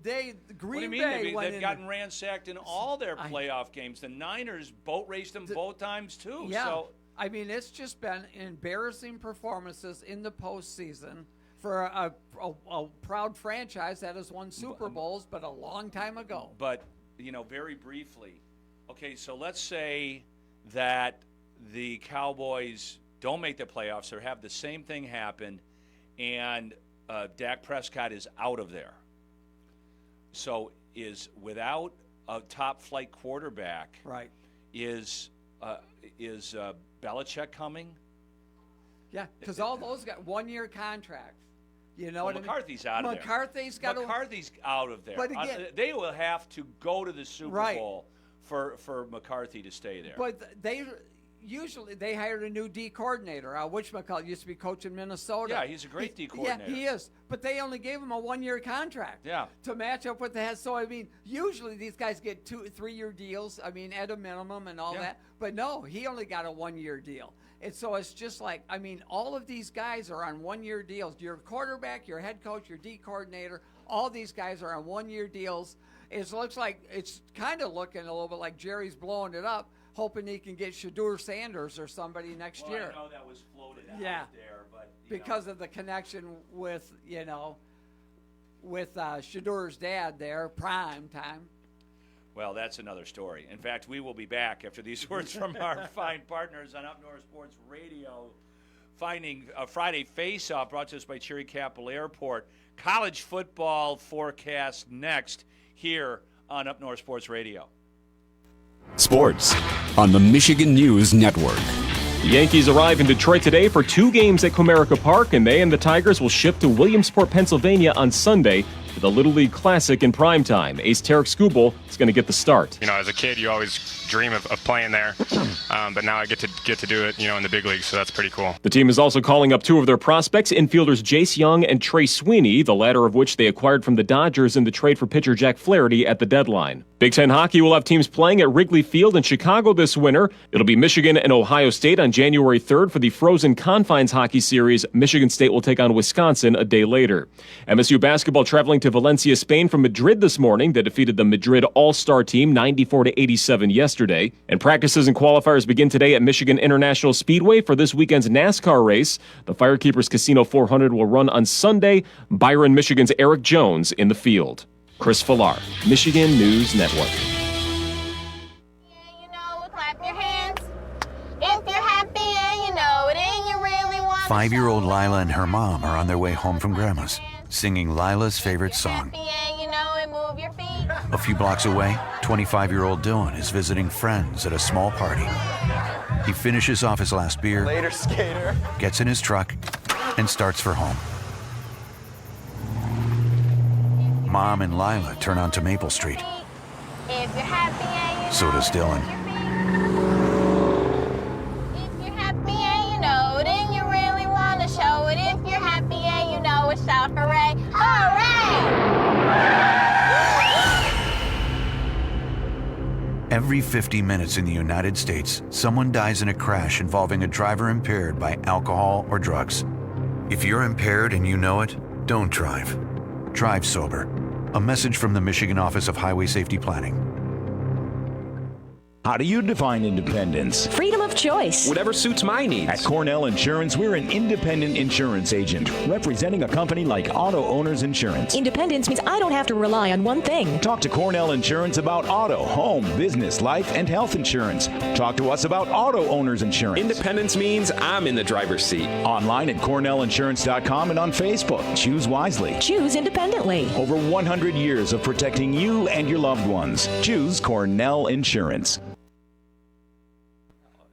Green Bay they've gotten ransacked in all their playoff games. The Niners boat raced them both times too. Yeah. So I mean, it's just been embarrassing performances in the postseason for a proud franchise that has won Super Bowls, but a long time ago. But, very briefly, okay, so let's say that the Cowboys don't make the playoffs or have the same thing happen, and Dak Prescott is out of there. So is without a top-flight quarterback, right? Is Belichick coming? Yeah, because all those got one-year contracts. You know what McCarthy's I mean? out of there. McCarthy's out of there. But again, they will have to go to the Super Bowl for McCarthy to stay there. But usually they hired a new D coordinator. Whatchamacallit used to be coaching Minnesota. Yeah, he's a great D coordinator. Yeah, he is. But they only gave him a one-year contract. Yeah. To match up with the head. So I mean, usually these guys get 2-3-year deals. I mean, at a minimum and all that. But no, he only got a one-year deal. And so it's just like, I mean, all of these guys are on one-year deals. Your quarterback, your head coach, your D coordinator, all these guys are on one-year deals. It looks like it's kind of looking a little bit like Jerry's blowing it up, hoping he can get Shedeur Sanders or somebody next year. I know that was floated out there, but because of the connection with Shedeur's dad there, prime time. Well, that's another story. In fact, we will be back after these words from our fine partners on Up North Sports Radio. Finding a Friday Faceoff brought to us by Cherry Capital Airport. College football forecast next here on Up North Sports Radio. Sports on the Michigan News Network. The Yankees arrive in Detroit today for 2 games at Comerica Park, and they and the Tigers will ship to Williamsport, Pennsylvania on Sunday for the Little League Classic in primetime. Ace Tarek Skubal is going to get the start. As a kid, you always dream of playing there, but now I get to do it, in the big leagues, so that's pretty cool. The team is also calling up 2 of their prospects, infielders Jace Young and Trey Sweeney, the latter of which they acquired from the Dodgers in the trade for pitcher Jack Flaherty at the deadline. Big Ten hockey will have teams playing at Wrigley Field in Chicago this winter. It'll be Michigan and Ohio State on January 3rd for the Frozen Confines Hockey Series. Michigan State will take on Wisconsin a day later. MSU basketball traveling to Valencia, Spain from Madrid this morning. They defeated the Madrid All-Star team 94-87 yesterday. And practices and qualifiers begin today at Michigan International Speedway for this weekend's NASCAR race. The Firekeepers Casino 400 will run on Sunday. Byron, Michigan's Eric Jones in the field. Chris Villar, Michigan News Network. Clap your hands. If you're happy and you know it and you really want 5-year-old Lila and her mom are on their way home from Grandma's, singing Lila's favorite song. A few blocks away, 25-year-old Dylan is visiting friends at a small party. He finishes off his last beer, later, skater, gets in his truck, and starts for home. Mom and Lila turn onto Maple Street. If you're happy and you So does Dylan. If you're happy and you know it and you really want to show it. If you're happy and you know it, shout hooray, hooray! Every 50 minutes in the United States, someone dies in a crash involving a driver impaired by alcohol or drugs. If you're impaired and you know it, don't drive. Drive sober. A message from the Michigan Office of Highway Safety Planning. How do you define independence? Freedom of of choice. Whatever suits my needs. At Cornell Insurance, we're an independent insurance agent representing a company like Auto Owners Insurance. Independence means I don't have to rely on one thing. Talk to Cornell Insurance about auto, home, business, life, and health insurance. Talk to us about Auto Owners Insurance. Independence means I'm in the driver's seat. Online at CornellInsurance.com and on Facebook. Choose wisely. Choose independently. Over 100 years of protecting you and your loved ones. Choose Cornell Insurance.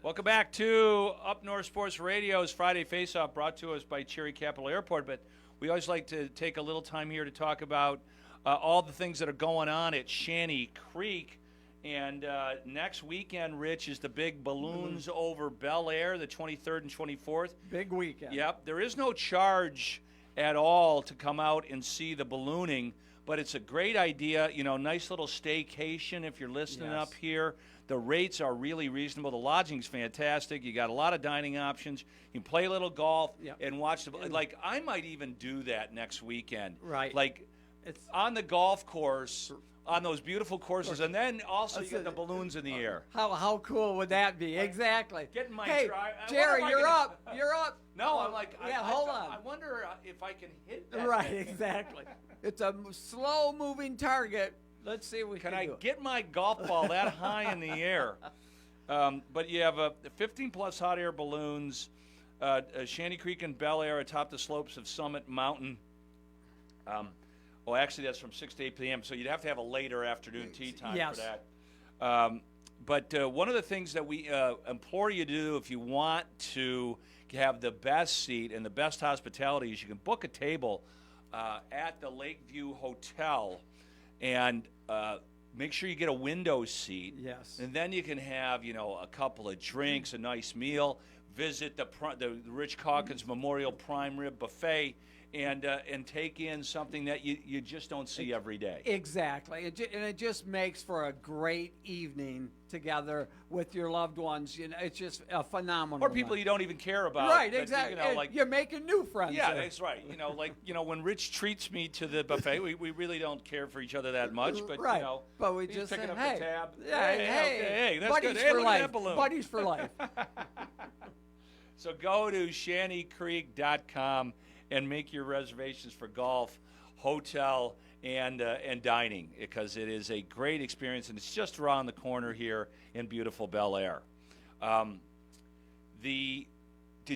Welcome back to Up North Sports Radio's Friday Faceoff, brought to us by Cherry Capital Airport. But we always like to take a little time here to talk about all the things that are going on at Shanty Creek. And next weekend, Rich, is the big Balloons over Bel Air, the 23rd and 24th. Big weekend. Yep. There is no charge at all to come out and see the ballooning, but it's a great idea. You know, nice little staycation if you're listening up here. The rates are really reasonable. The lodging's fantastic. You got a lot of dining options. You can play a little golf and watch the. Like, I might even do that next weekend. Right. Like, it's on the golf course, on those beautiful courses, and then also you get the balloons in the air. How cool would that be? Exactly. Getting my hey, try. Jerry, you're up. You're up. No, I'm like, hold on. I wonder if I can hit that. Right, exactly. It's a slow-moving target. Let's see if we can I do it. get my golf ball that high in the air? But you have 15-plus hot air balloons, Shanty Creek and Bel Air atop the slopes of Summit Mountain. Well, actually, that's from 6 to 8 p.m., so you'd have to have a later afternoon tea time for that. But one of the things that we implore you to do if you want to have the best seat and the best hospitality is you can book a table at the Lakeview Hotel and make sure you get a window seat. Yes. And then you can have, you know, a couple of drinks, a nice meal, visit the Rich Calkins Memorial Prime Rib Buffet, and take in something that you just don't see every day. Exactly. And it just makes for a great evening together with your loved ones. You know, it's just a phenomenal. Or people you don't even care about. Right, exactly. You know, like, you're making new friends. Yeah, there. that's right. You know, like, you know, when Rich treats me to the buffet, we really don't care for each other that much. But, right. you know, but we he's just picking say, up hey, the tab. Yeah, hey, that's buddies good. Hey, for look life. at that balloon. Buddies for life. So go to shantycreek.com and make your reservations for golf, hotel, and dining, because it is a great experience, and it's just around the corner here in beautiful Bel Air. Did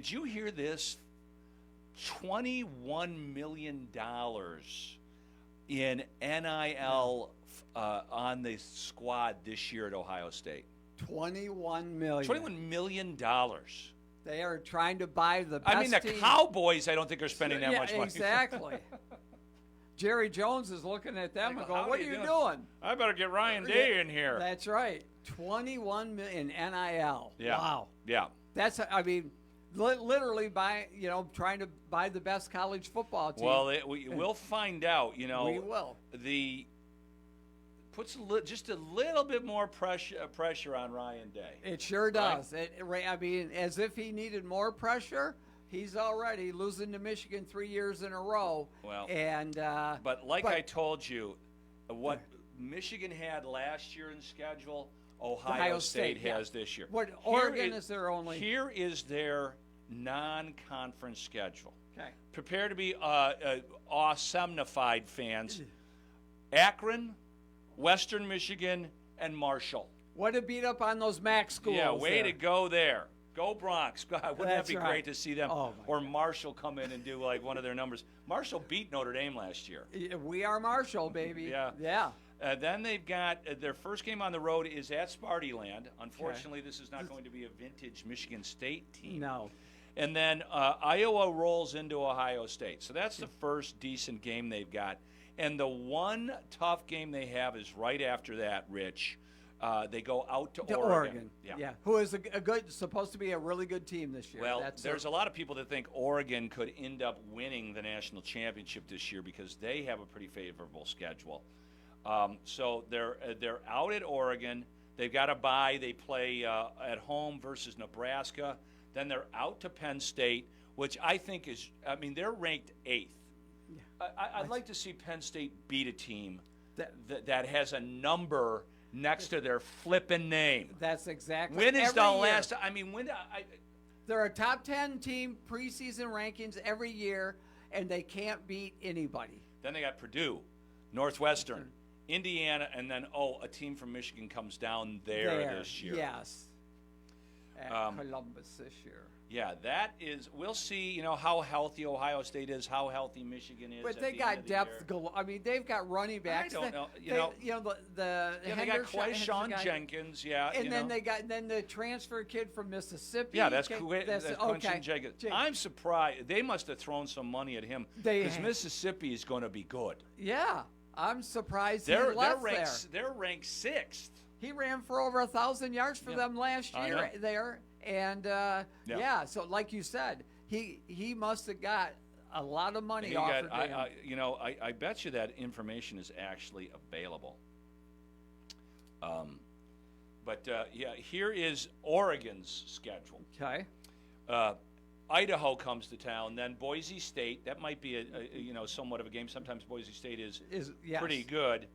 you hear this? $21 million in NIL on the squad this year at Ohio State. $21 million. $21 million. They are trying to buy the best I mean, the team. Cowboys, I don't think are spending that much money. Exactly. Jerry Jones is looking at them and going, what are you doing? I better get Ryan Day in here. That's right. $21 million in NIL. Yeah. Wow. Yeah. That's, I mean, literally trying to buy the best college football team. Well, we'll find out, you know. We will. Puts just a little bit more pressure on Ryan Day. It sure does. Right? I mean, as if he needed more pressure, he's already losing to Michigan 3 years in a row. Well, but I told you, what Michigan had last year in schedule, Ohio State has this year. What Oregon is their only? Here is their non-conference schedule. Okay. Prepare to be awesomeneified fans. Akron, Western Michigan, and Marshall. What a beat up on those MAC schools. Yeah, way to go there. Go Bronx. God, wouldn't that be great to see them? Or Marshall come in and do like one of their numbers. Marshall beat Notre Dame last year. We are Marshall, baby. Yeah. Then they've got their first game on the road is at Spartyland. Unfortunately, this is not going to be a vintage Michigan State team. No. And then Iowa rolls into Ohio State. So that's the first decent game they've got. And the one tough game they have is right after that, Rich. They go out to Oregon. Yeah. Who is supposed to be a really good team this year. Well, there's a lot of people that think Oregon could end up winning the national championship this year because they have a pretty favorable schedule. So they're out at Oregon. They've got a bye. They play at home versus Nebraska. Then they're out to Penn State, which I think is, I mean, they're ranked 8th. Yeah. I'd like to see Penn State beat a team that has a number next to their flipping name. That's exactly. When is every the year. last? I mean, when? They're a top 10 team preseason rankings every year, and they can't beat anybody. Then they got Purdue, Northwestern, Indiana, and then a team from Michigan comes down there this year. Yes. At Columbus this year. Yeah, that is. We'll see. How healthy Ohio State is, how healthy Michigan is. But they got depth galore. I mean, they've got running backs. I don't know. They got Quayshawn Jenkins. Yeah, and then they got the transfer kid from Mississippi. Yeah, that's Quayshawn Jenkins. I'm surprised they must have thrown some money at him because Mississippi is going to be good. Yeah, I'm surprised they're left ranked, there. They're ranked 6th. He ran for over 1,000 yards for them last year there. And, so like you said, he must have got a lot of money offered to him. I bet you that information is actually available. Here is Oregon's schedule. Okay. Idaho comes to town, then Boise State. That might be a somewhat of a game. Sometimes Boise State is pretty good.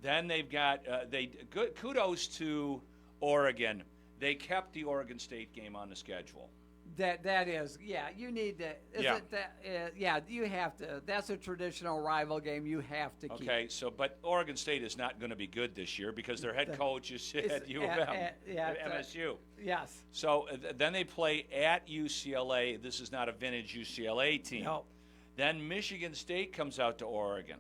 Then they've got kudos to Oregon. They kept the Oregon State game on the schedule. That is, you need to. You have to. That's a traditional rival game. You have to keep. Okay, but Oregon State is not going to be good this year because their head coach is at U of M, at MSU. Yes. So then they play at UCLA. This is not a vintage UCLA team. No. Then Michigan State comes out to Oregon.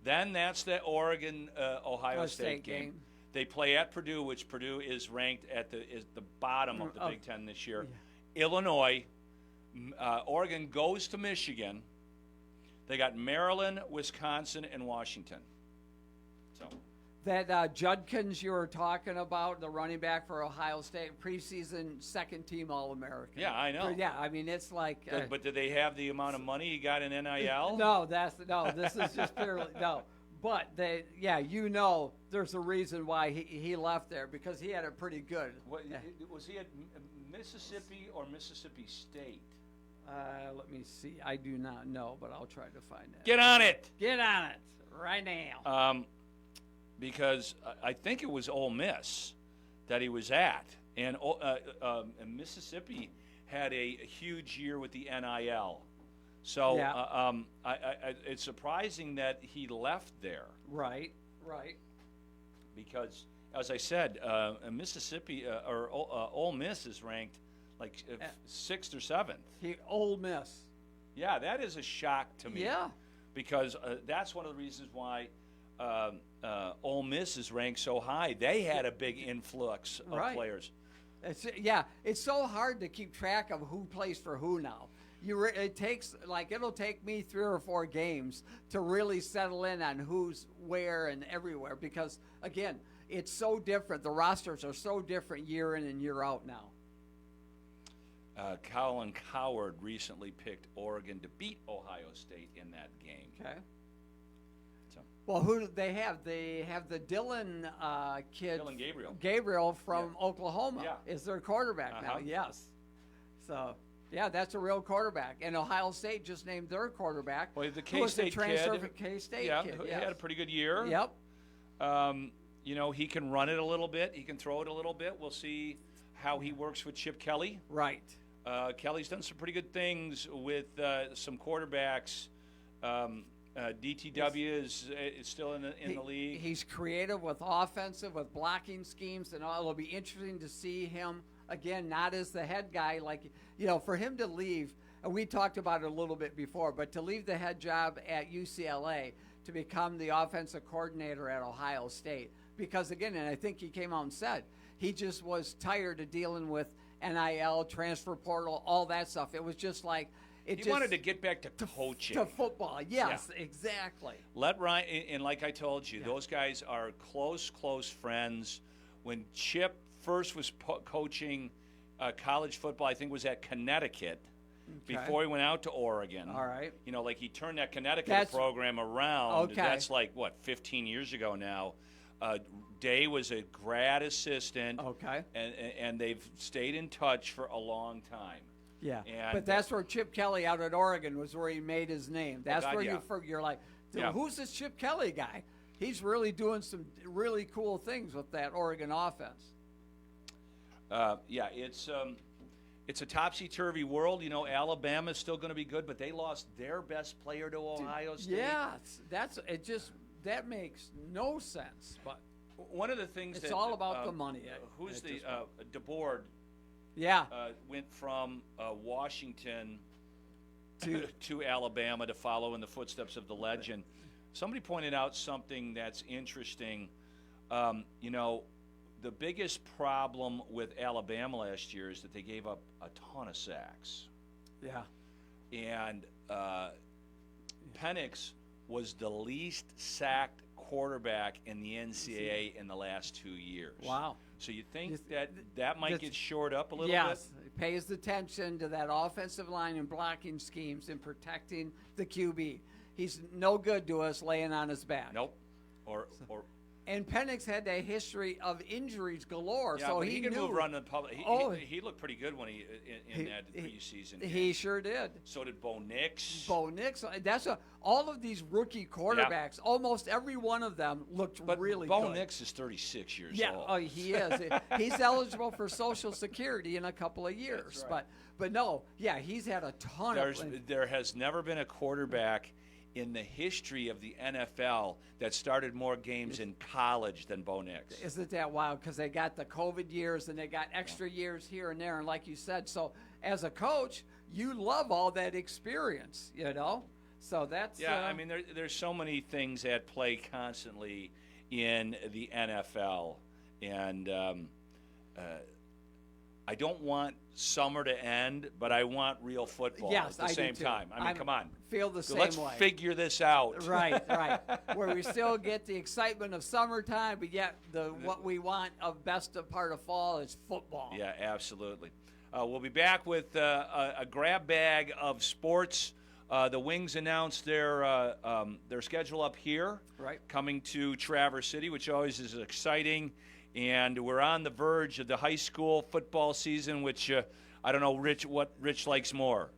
Then that's the Oregon Ohio State game. They play at Purdue, which Purdue is ranked at the bottom of the Big Ten this year. Yeah. Illinois, Oregon goes to Michigan. They got Maryland, Wisconsin, and Washington. So that Judkins you were talking about, the running back for Ohio State, preseason second-team All-American. Yeah, I know. Yeah, I mean it's like. But do they have the amount of money he got in NIL? No, this is just purely no. But there's a reason why he left there because he had it pretty good. Was he at Mississippi or Mississippi State? Let me see. I do not know, but I'll try to find it. Get on it. Get on it right now. Because I think it was Ole Miss that he was at, and Mississippi had a huge year with the NIL. So it's surprising that he left there. Right. Because, as I said, Mississippi or Ole Miss is ranked like 6th or 7th. Ole Miss. Yeah, that is a shock to me. Yeah. Because that's one of the reasons why Ole Miss is ranked so high. They had a big influx of players. It's so hard to keep track of who plays for who now. It'll take me 3 or 4 games to really settle in on who's where and everywhere because again, it's so different. The rosters are so different year in and year out now. Colin Coward recently picked Oregon to beat Ohio State in that game. Okay. Well, who do they have? They have the Dylan kid. Dylan Gabriel. Gabriel from Oklahoma is their quarterback now. Yes. So. Yeah, that's a real quarterback. And Ohio State just named their quarterback. Well, the K-State transfer for K-State kid. He had a pretty good year. Yep. He can run it a little bit. He can throw it a little bit. We'll see how he works with Chip Kelly. Right. Kelly's done some pretty good things with some quarterbacks. DTW is still in the league. He's creative with with blocking schemes, and all. It'll be interesting to see him again, not as the head guy, for him to leave. And we talked about it a little bit before, but to leave the head job at UCLA to become the offensive coordinator at Ohio State, because again, and I think he came out and said he just was tired of dealing with NIL, transfer portal, all that stuff. It was just like. He wanted to get back to coaching. To football, yes, exactly. Let Ryan, and like I told you, those guys are close friends. When Chip first was coaching college football, I think it was at Connecticut, before he went out to Oregon. All right. He turned that Connecticut program around. Okay. That's 15 years ago now. Day was a grad assistant. Okay. And they've stayed in touch for a long time. Yeah, but that's where Chip Kelly out at Oregon was where he made his name. That's where you're like, who's this Chip Kelly guy? he's really doing some really cool things with that Oregon offense. Yeah, it's a topsy-turvy world. You know, Alabama's still going to be good, but they lost their best player to Ohio State. Yeah, that makes no sense. But one of the things it's all about the money. Who's the DeBoard? Yeah, went from Washington to Alabama to follow in the footsteps of the legend. Somebody pointed out something that's interesting. You know, the biggest problem with Alabama last year is that they gave up a ton of sacks. Yeah. And Penix was the least sacked quarterback in the NCAA in the last 2 years. Wow. So you think that might get shored up a little bit? Yes, it pays attention to that offensive line and blocking schemes and protecting the QB. He's no good to us laying on his back. Nope. And Penix had a history of injuries galore, yeah, so but he could knew. move around the public. He looked pretty good when in that preseason game. He sure did. So did Bo Nix. All of these rookie quarterbacks. Yeah. Almost every one of them looked really good. Bo Nix is 36 years old. Yeah, he is. He's eligible for Social Security in a couple of years. Right. But no, yeah, he's had a ton of. There has never been a quarterback in the history of the NFL that started more games in college than Bo Nix. Isn't that wild? Because they got the COVID years and they got extra years here and there. And like you said, so as a coach, you love all that experience, you know? So that's... Yeah, I mean, there's so many things at play constantly in the NFL. And I don't want summer to end, but I want real football at the same time. I mean, come on. Feel the same Let's way. figure this out. Right. Where we still get the excitement of summertime, but yet what we want of best part of fall is football. Yeah, absolutely. We'll be back with a grab bag of sports. The Wings announced their schedule up here, coming to Traverse City, which always is exciting. And we're on the verge of the high school football season, which I don't know, what Rich likes more,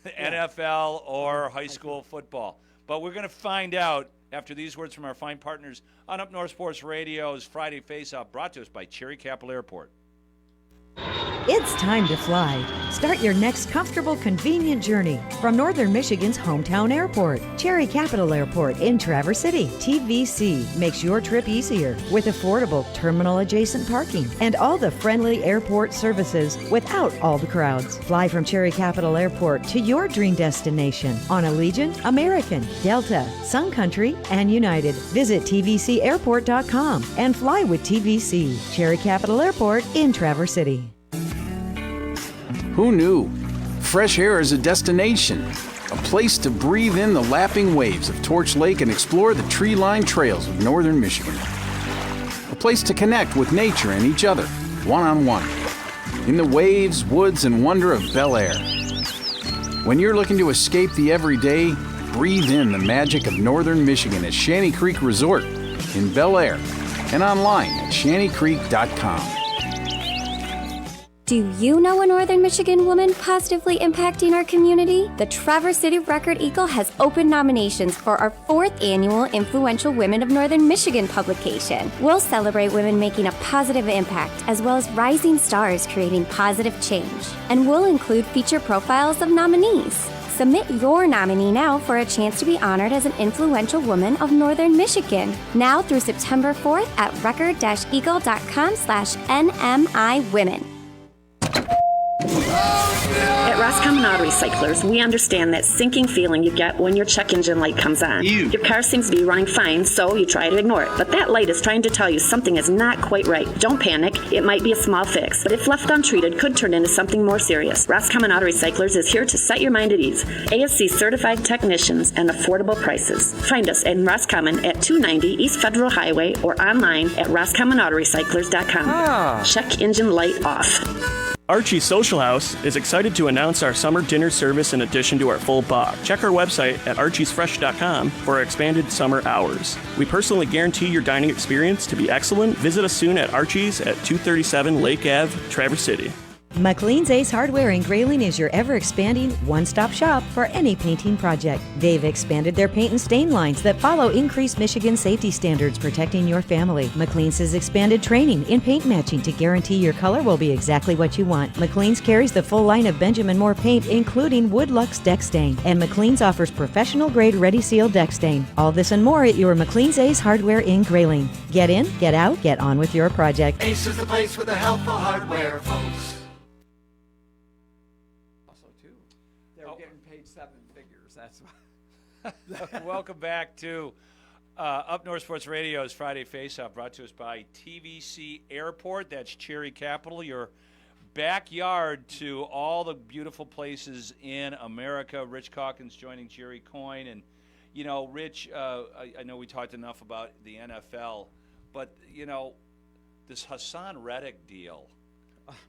NFL or high school football. But we're going to find out after these words from our fine partners on Up North Sports Radio's Friday Faceoff, brought to us by Cherry Capital Airport. It's time to fly. Start your next comfortable, convenient journey from Northern Michigan's hometown airport, Cherry Capital Airport in Traverse City. TVC makes your trip easier with affordable terminal-adjacent parking and all the friendly airport services without all the crowds. Fly from Cherry Capital Airport to your dream destination on Allegiant, American, Delta, Sun Country, and United. Visit tvcairport.com and fly with TVC. Cherry Capital Airport in Traverse City. Who knew? Fresh air is a destination, a place to breathe in the lapping waves of Torch Lake and explore the tree-lined trails of northern Michigan. A place to connect with nature and each other, one-on-one, in the waves, woods, and wonder of Bel Air. When you're looking to escape the everyday, breathe in the magic of northern Michigan at Shanty Creek Resort in Bel Air and online at shantycreek.com. Do you know a Northern Michigan woman positively impacting our community? The Traverse City Record Eagle has open nominations for our 4th annual Influential Women of Northern Michigan publication. We'll celebrate women making a positive impact, as well as rising stars creating positive change. And we'll include feature profiles of nominees. Submit your nominee now for a chance to be honored as an influential woman of Northern Michigan. Now through September 4th at record-eagle.com/NMIwomen. At Roscommon Auto Recyclers, we understand that sinking feeling you get when your check engine light comes on. Your car seems to be running fine, so you try to ignore it. But that light is trying to tell you something is not quite right. Don't panic. It might be a small fix, but if left untreated, could turn into something more serious. Roscommon Auto Recyclers is here to set your mind at ease. ASC certified technicians and affordable prices. Find us in Roscommon at 290 East Federal Highway or online at roscommonautorecyclers.com. Check engine light off. Archie's Social House is excited to announce our summer dinner service in addition to our full bar. Check our website at archiesfresh.com for our expanded summer hours. We personally guarantee your dining experience to be excellent. Visit us soon at Archie's at 237 Lake Ave, Traverse City. McLean's Ace Hardware in Grayling is your ever-expanding one-stop shop for any painting project. They've expanded their paint and stain lines that follow increased Michigan safety standards protecting your family. McLean's has expanded training in paint matching to guarantee your color will be exactly what you want. McLean's carries the full line of Benjamin Moore paint, including Wood Lux Deck Stain. And McLean's offers professional-grade Ready Seal Deck Stain. All this and more at your McLean's Ace Hardware in Grayling. Get in, get out, get on with your project. Ace is the place for the helpful hardware, folks. That's why. Welcome back to Up North Sports Radio's Friday Faceoff, brought to us by TVC Airport. That's Cherry Capital, your backyard to all the beautiful places in America. Rich Calkins joining Jerry Coyne. And, you know, Rich, I know we talked enough about the NFL, but, you know, this Hassan Reddick deal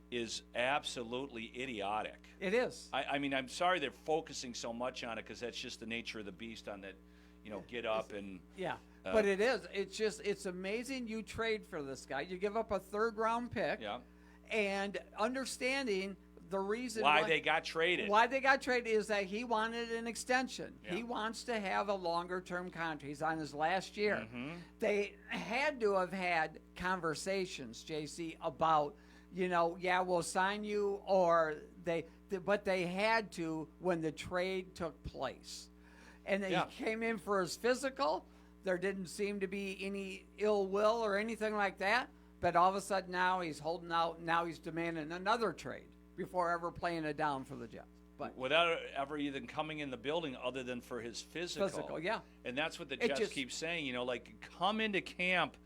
is absolutely idiotic. It is. I mean, I'm sorry they're focusing so much on it because that's just the nature of the beast on that, you know, get up and... Yeah, but it is. It's just, it's amazing you trade for this guy. You give up a third-round pick. Yeah. And understanding the reason... Why they got traded. Why they got traded is that he wanted an extension. Yeah. He wants to have a longer-term contract. He's on his last year. Mm-hmm. They had to have had conversations, JC, about... You know, yeah, we'll sign you, or but they had to when the trade took place. And he came in for his physical. There didn't seem to be any ill will or anything like that. But all of a sudden now he's holding out. Now he's demanding another trade before ever playing it down for the Jets. But without ever even coming in the building other than for his physical. Physical, yeah. And that's what the Jets keep saying, you know, like, come into camp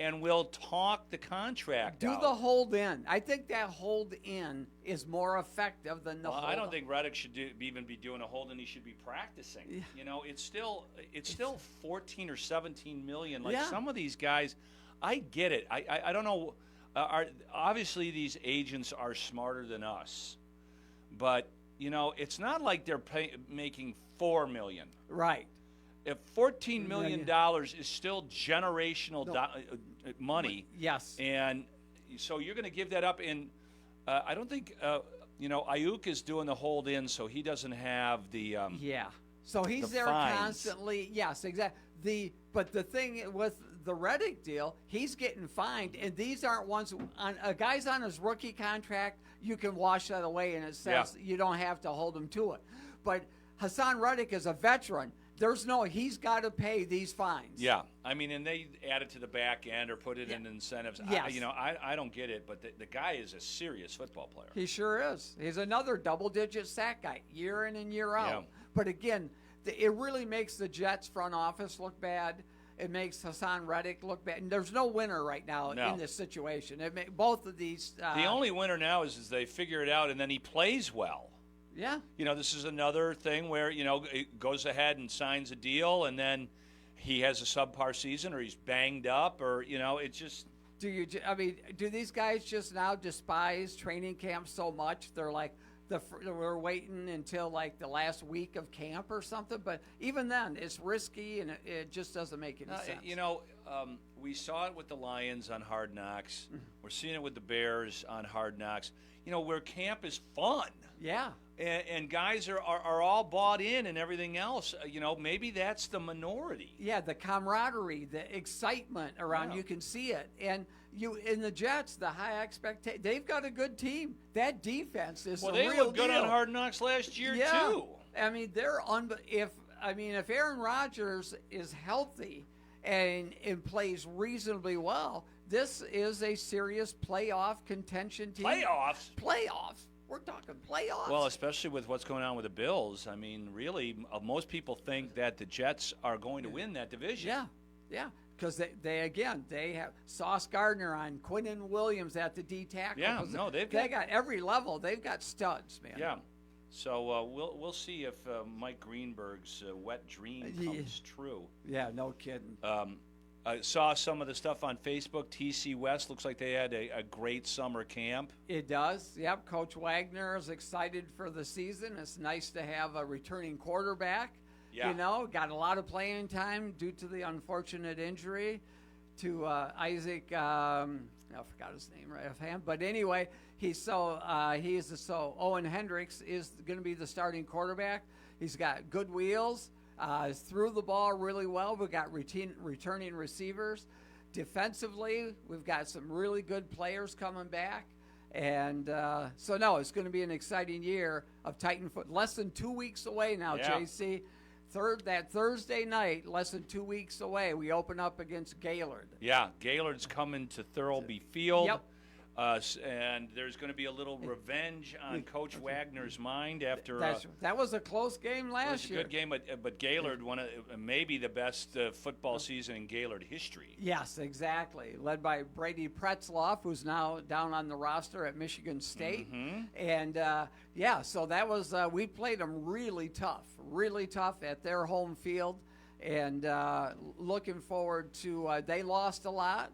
and we'll talk the contract out. Do the hold in. I think that hold in is more effective than the hold I don't think Reddick should even be doing a hold in. He should be practicing. Yeah. You know, it's still 14 or 17 million. Like some of these guys, I get it. I don't know. Obviously, these agents are smarter than us, but you know, it's not like they're making $4 million. Right. If $14 million is still generational money, yes, and so you're going to give that up. And I don't think you know, Ayuk is doing the hold in, so he doesn't have the So he's there fines. Constantly. Yes, exactly. But the thing with the Reddick deal, he's getting fined, and these aren't ones on a guy's on his rookie contract. You can wash that away, and it says you don't have to hold him to it. But Hassan Reddick is a veteran. He's got to pay these fines. Yeah. I mean, and they add it to the back end or put it in incentives. Yes. I don't get it, but the guy is a serious football player. He sure is. He's another double-digit sack guy, year in and year out. Yeah. But again, it really makes the Jets front office look bad. It makes Hassan Reddick look bad. And there's no winner right now in this situation. Both of these... the only winner now is they figure it out, and then he plays well. Yeah. You know, this is another thing where, you know, it goes ahead and signs a deal, and then he has a subpar season, or he's banged up, or, you know, it's just... Do these guys just now despise training camp so much? They're like, we're waiting until, like, the last week of camp or something? But even then, it's risky, and it just doesn't make any sense. You know, we saw it with the Lions on Hard Knocks. Mm-hmm. We're seeing it with the Bears on Hard Knocks. You know, where camp is fun. Yeah. And guys are all bought in and everything else. You know, maybe that's the minority. Yeah, the camaraderie, the excitement around, you can see it. And in the Jets, the high expectation, they've got a good team. That defense is the real deal. Well, they looked good on Hard Knocks last year, too. I mean, if Aaron Rodgers is healthy and plays reasonably well, this is a serious playoff contention team. Playoffs. We're talking playoffs. Well, especially with what's going on with the Bills. I mean, really, most people think that the Jets are going to win that division. Yeah. Because they have Sauce Gardner on, Quinnen Williams at the D tackle. Yeah, no, they got every level. They've got studs, man. Yeah. So we'll see if Mike Greenberg's wet dream comes true. Yeah, no kidding. I saw some of the stuff on Facebook. TC West looks like they had a great summer camp. It does. Yep. Coach Wagner is excited for the season. It's nice to have a returning quarterback. Yeah. You know, got a lot of playing time due to the unfortunate injury to Isaac I forgot his name right offhand. But anyway, Owen Hendricks is going to be the starting quarterback. He's got good wheels. Threw the ball really well. We've got returning receivers. Defensively, we've got some really good players coming back. And it's going to be an exciting year of Titan foot. Less than 2 weeks away now, JC. That Thursday night, less than 2 weeks away, we open up against Gaylord. Yeah, Gaylord's coming to Thurlby Field. Yep. And there's going to be a little revenge on Coach Wagner's mind after that was a close game last year. It was a good game, but Gaylord won maybe the best football season in Gaylord history. Yes, exactly. Led by Brady Pretzloff, who's now down on the roster at Michigan State. Mm-hmm. And so that was we played them really tough at their home field, and looking forward to. They lost a lot.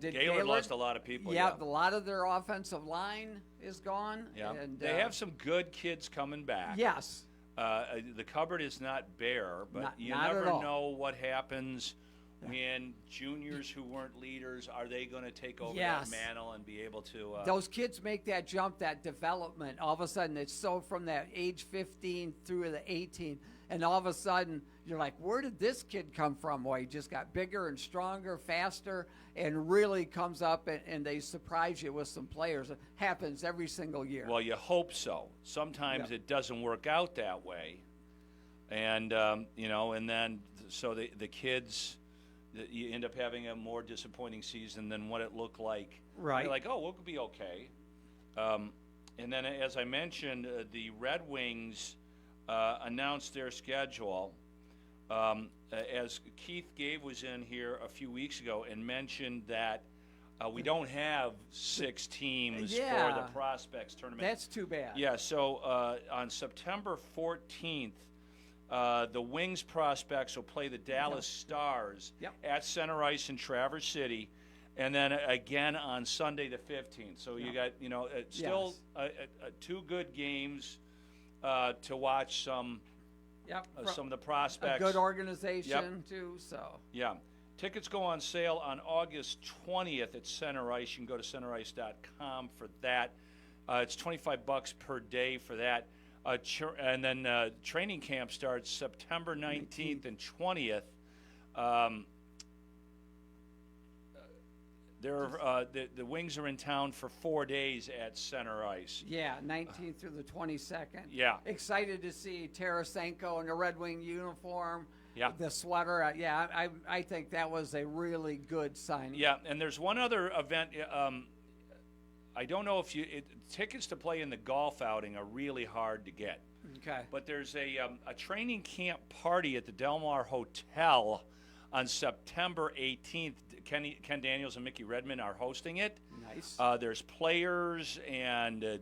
Gaylord lost a lot of people. Yeah, a lot of their offensive line is gone. Yeah, and, they have some good kids coming back. Yes. The cupboard is not bare, but you not never at all. know what happens when juniors who weren't leaders, are they going to take over Yes. that mantle and be able to... Those kids make that jump, that development. All of a sudden, it's so from that age 15 through the 18, and all of a sudden, you're like, where did this kid come from? Well, he just got bigger and stronger, faster, and really comes up, and they surprise you with some players. It happens every single year. Well, you hope so. Sometimes it doesn't work out that way. And, and then so the kids, you end up having a more disappointing season than what it looked like. Right. You're like, oh, we'll be okay. And then, as I mentioned, the Red Wings announced their schedule. As Keith Gabe was in here a few weeks ago and mentioned that we don't have 6 teams for the Prospects tournament. That's too bad. Yeah, so on September 14th, the Wings Prospects will play the Dallas Stars at Center Ice in Traverse City, and then again on Sunday the 15th. So you got, still 2 good games to watch some of the prospects. A good organization, too. So yeah. Tickets go on sale on August 20th at Center Ice. You can go to centerice.com for that. It's $25 per day for that. And then training camp starts September 19th and 20th. The Wings are in town for 4 days at Center Ice. Yeah, 19th through the 22nd. Yeah. Excited to see Tarasenko in a Red Wing uniform. Yeah. The sweater. I think that was a really good signing. Yeah, and there's one other event. I don't know if tickets to play in the golf outing are really hard to get. Okay. But there's a training camp party at the Del Mar Hotel on September 18th. Ken Daniels and Mickey Redmond are hosting it. Nice. There's players, and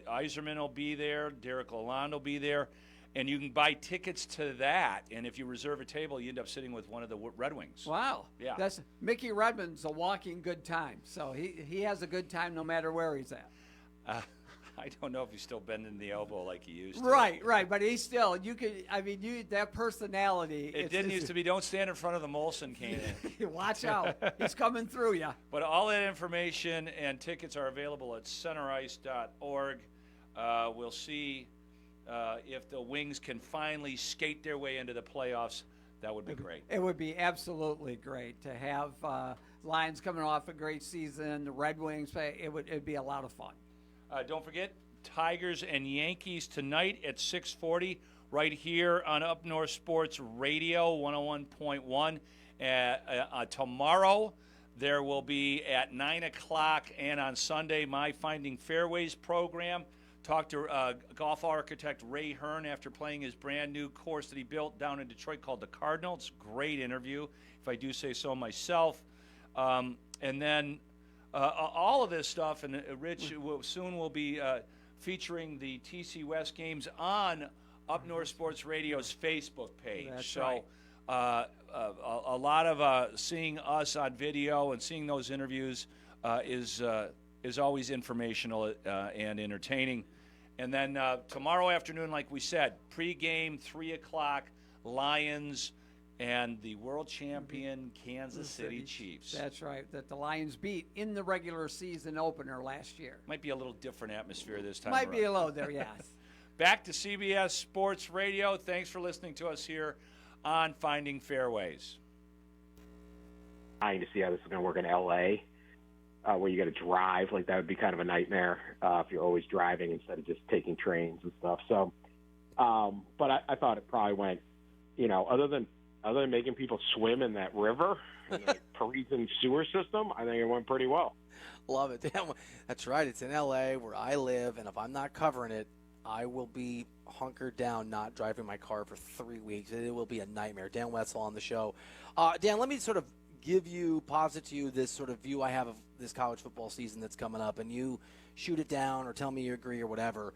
Iserman will be there. Derek Lalonde will be there. And you can buy tickets to that. And if you reserve a table, you end up sitting with one of the Red Wings. Wow. Yeah. Mickey Redmond's a walking good time. So he has a good time no matter where he's at. I don't know if he's still bending the elbow like he used to. Right. But he's still, that personality. It didn't used to be, don't stand in front of the Molson cannon. Watch out. He's coming through you. But all that information and tickets are available at centerice.org. We'll see if the Wings can finally skate their way into the playoffs. That would be great. It would be absolutely great to have Lions coming off a great season, the Red Wings. It'd be a lot of fun. Don't forget, Tigers and Yankees tonight at 6:40 right here on Up North Sports Radio 101.1. Tomorrow there will be at 9 o'clock, and on Sunday, my Finding Fairways program. Talked to golf architect Ray Hearn after playing his brand new course that he built down in Detroit called the Cardinal. It's a great interview, if I do say so myself. And then all of this stuff, and Rich soon will be featuring the TC West games on Up North Sports Radio's Facebook page. That's right. A lot of seeing us on video and seeing those interviews is always informational and entertaining. And then tomorrow afternoon, like we said, pregame, 3 o'clock, Lions and the world champion Kansas City Chiefs. That's right, that the Lions beat in the regular season opener last year. Might be a little different atmosphere this time. Might around. be a little there, yes. Back to CBS Sports Radio. Thanks for listening to us here on Finding Fairways. Trying to see how this is going to work in L.A., where you got to drive. Like, that would be kind of a nightmare if you're always driving instead of just taking trains and stuff. So, but I thought it probably went, other than making people swim in that river, in the Parisian sewer system, I think it went pretty well. Love it. That's right. It's in L.A. where I live, and if I'm not covering it, I will be hunkered down, not driving my car for 3 weeks. It will be a nightmare. Dan Wetzel on the show. Dan, let me sort of posit to you this sort of view I have of this college football season that's coming up, and you shoot it down or tell me you agree or whatever.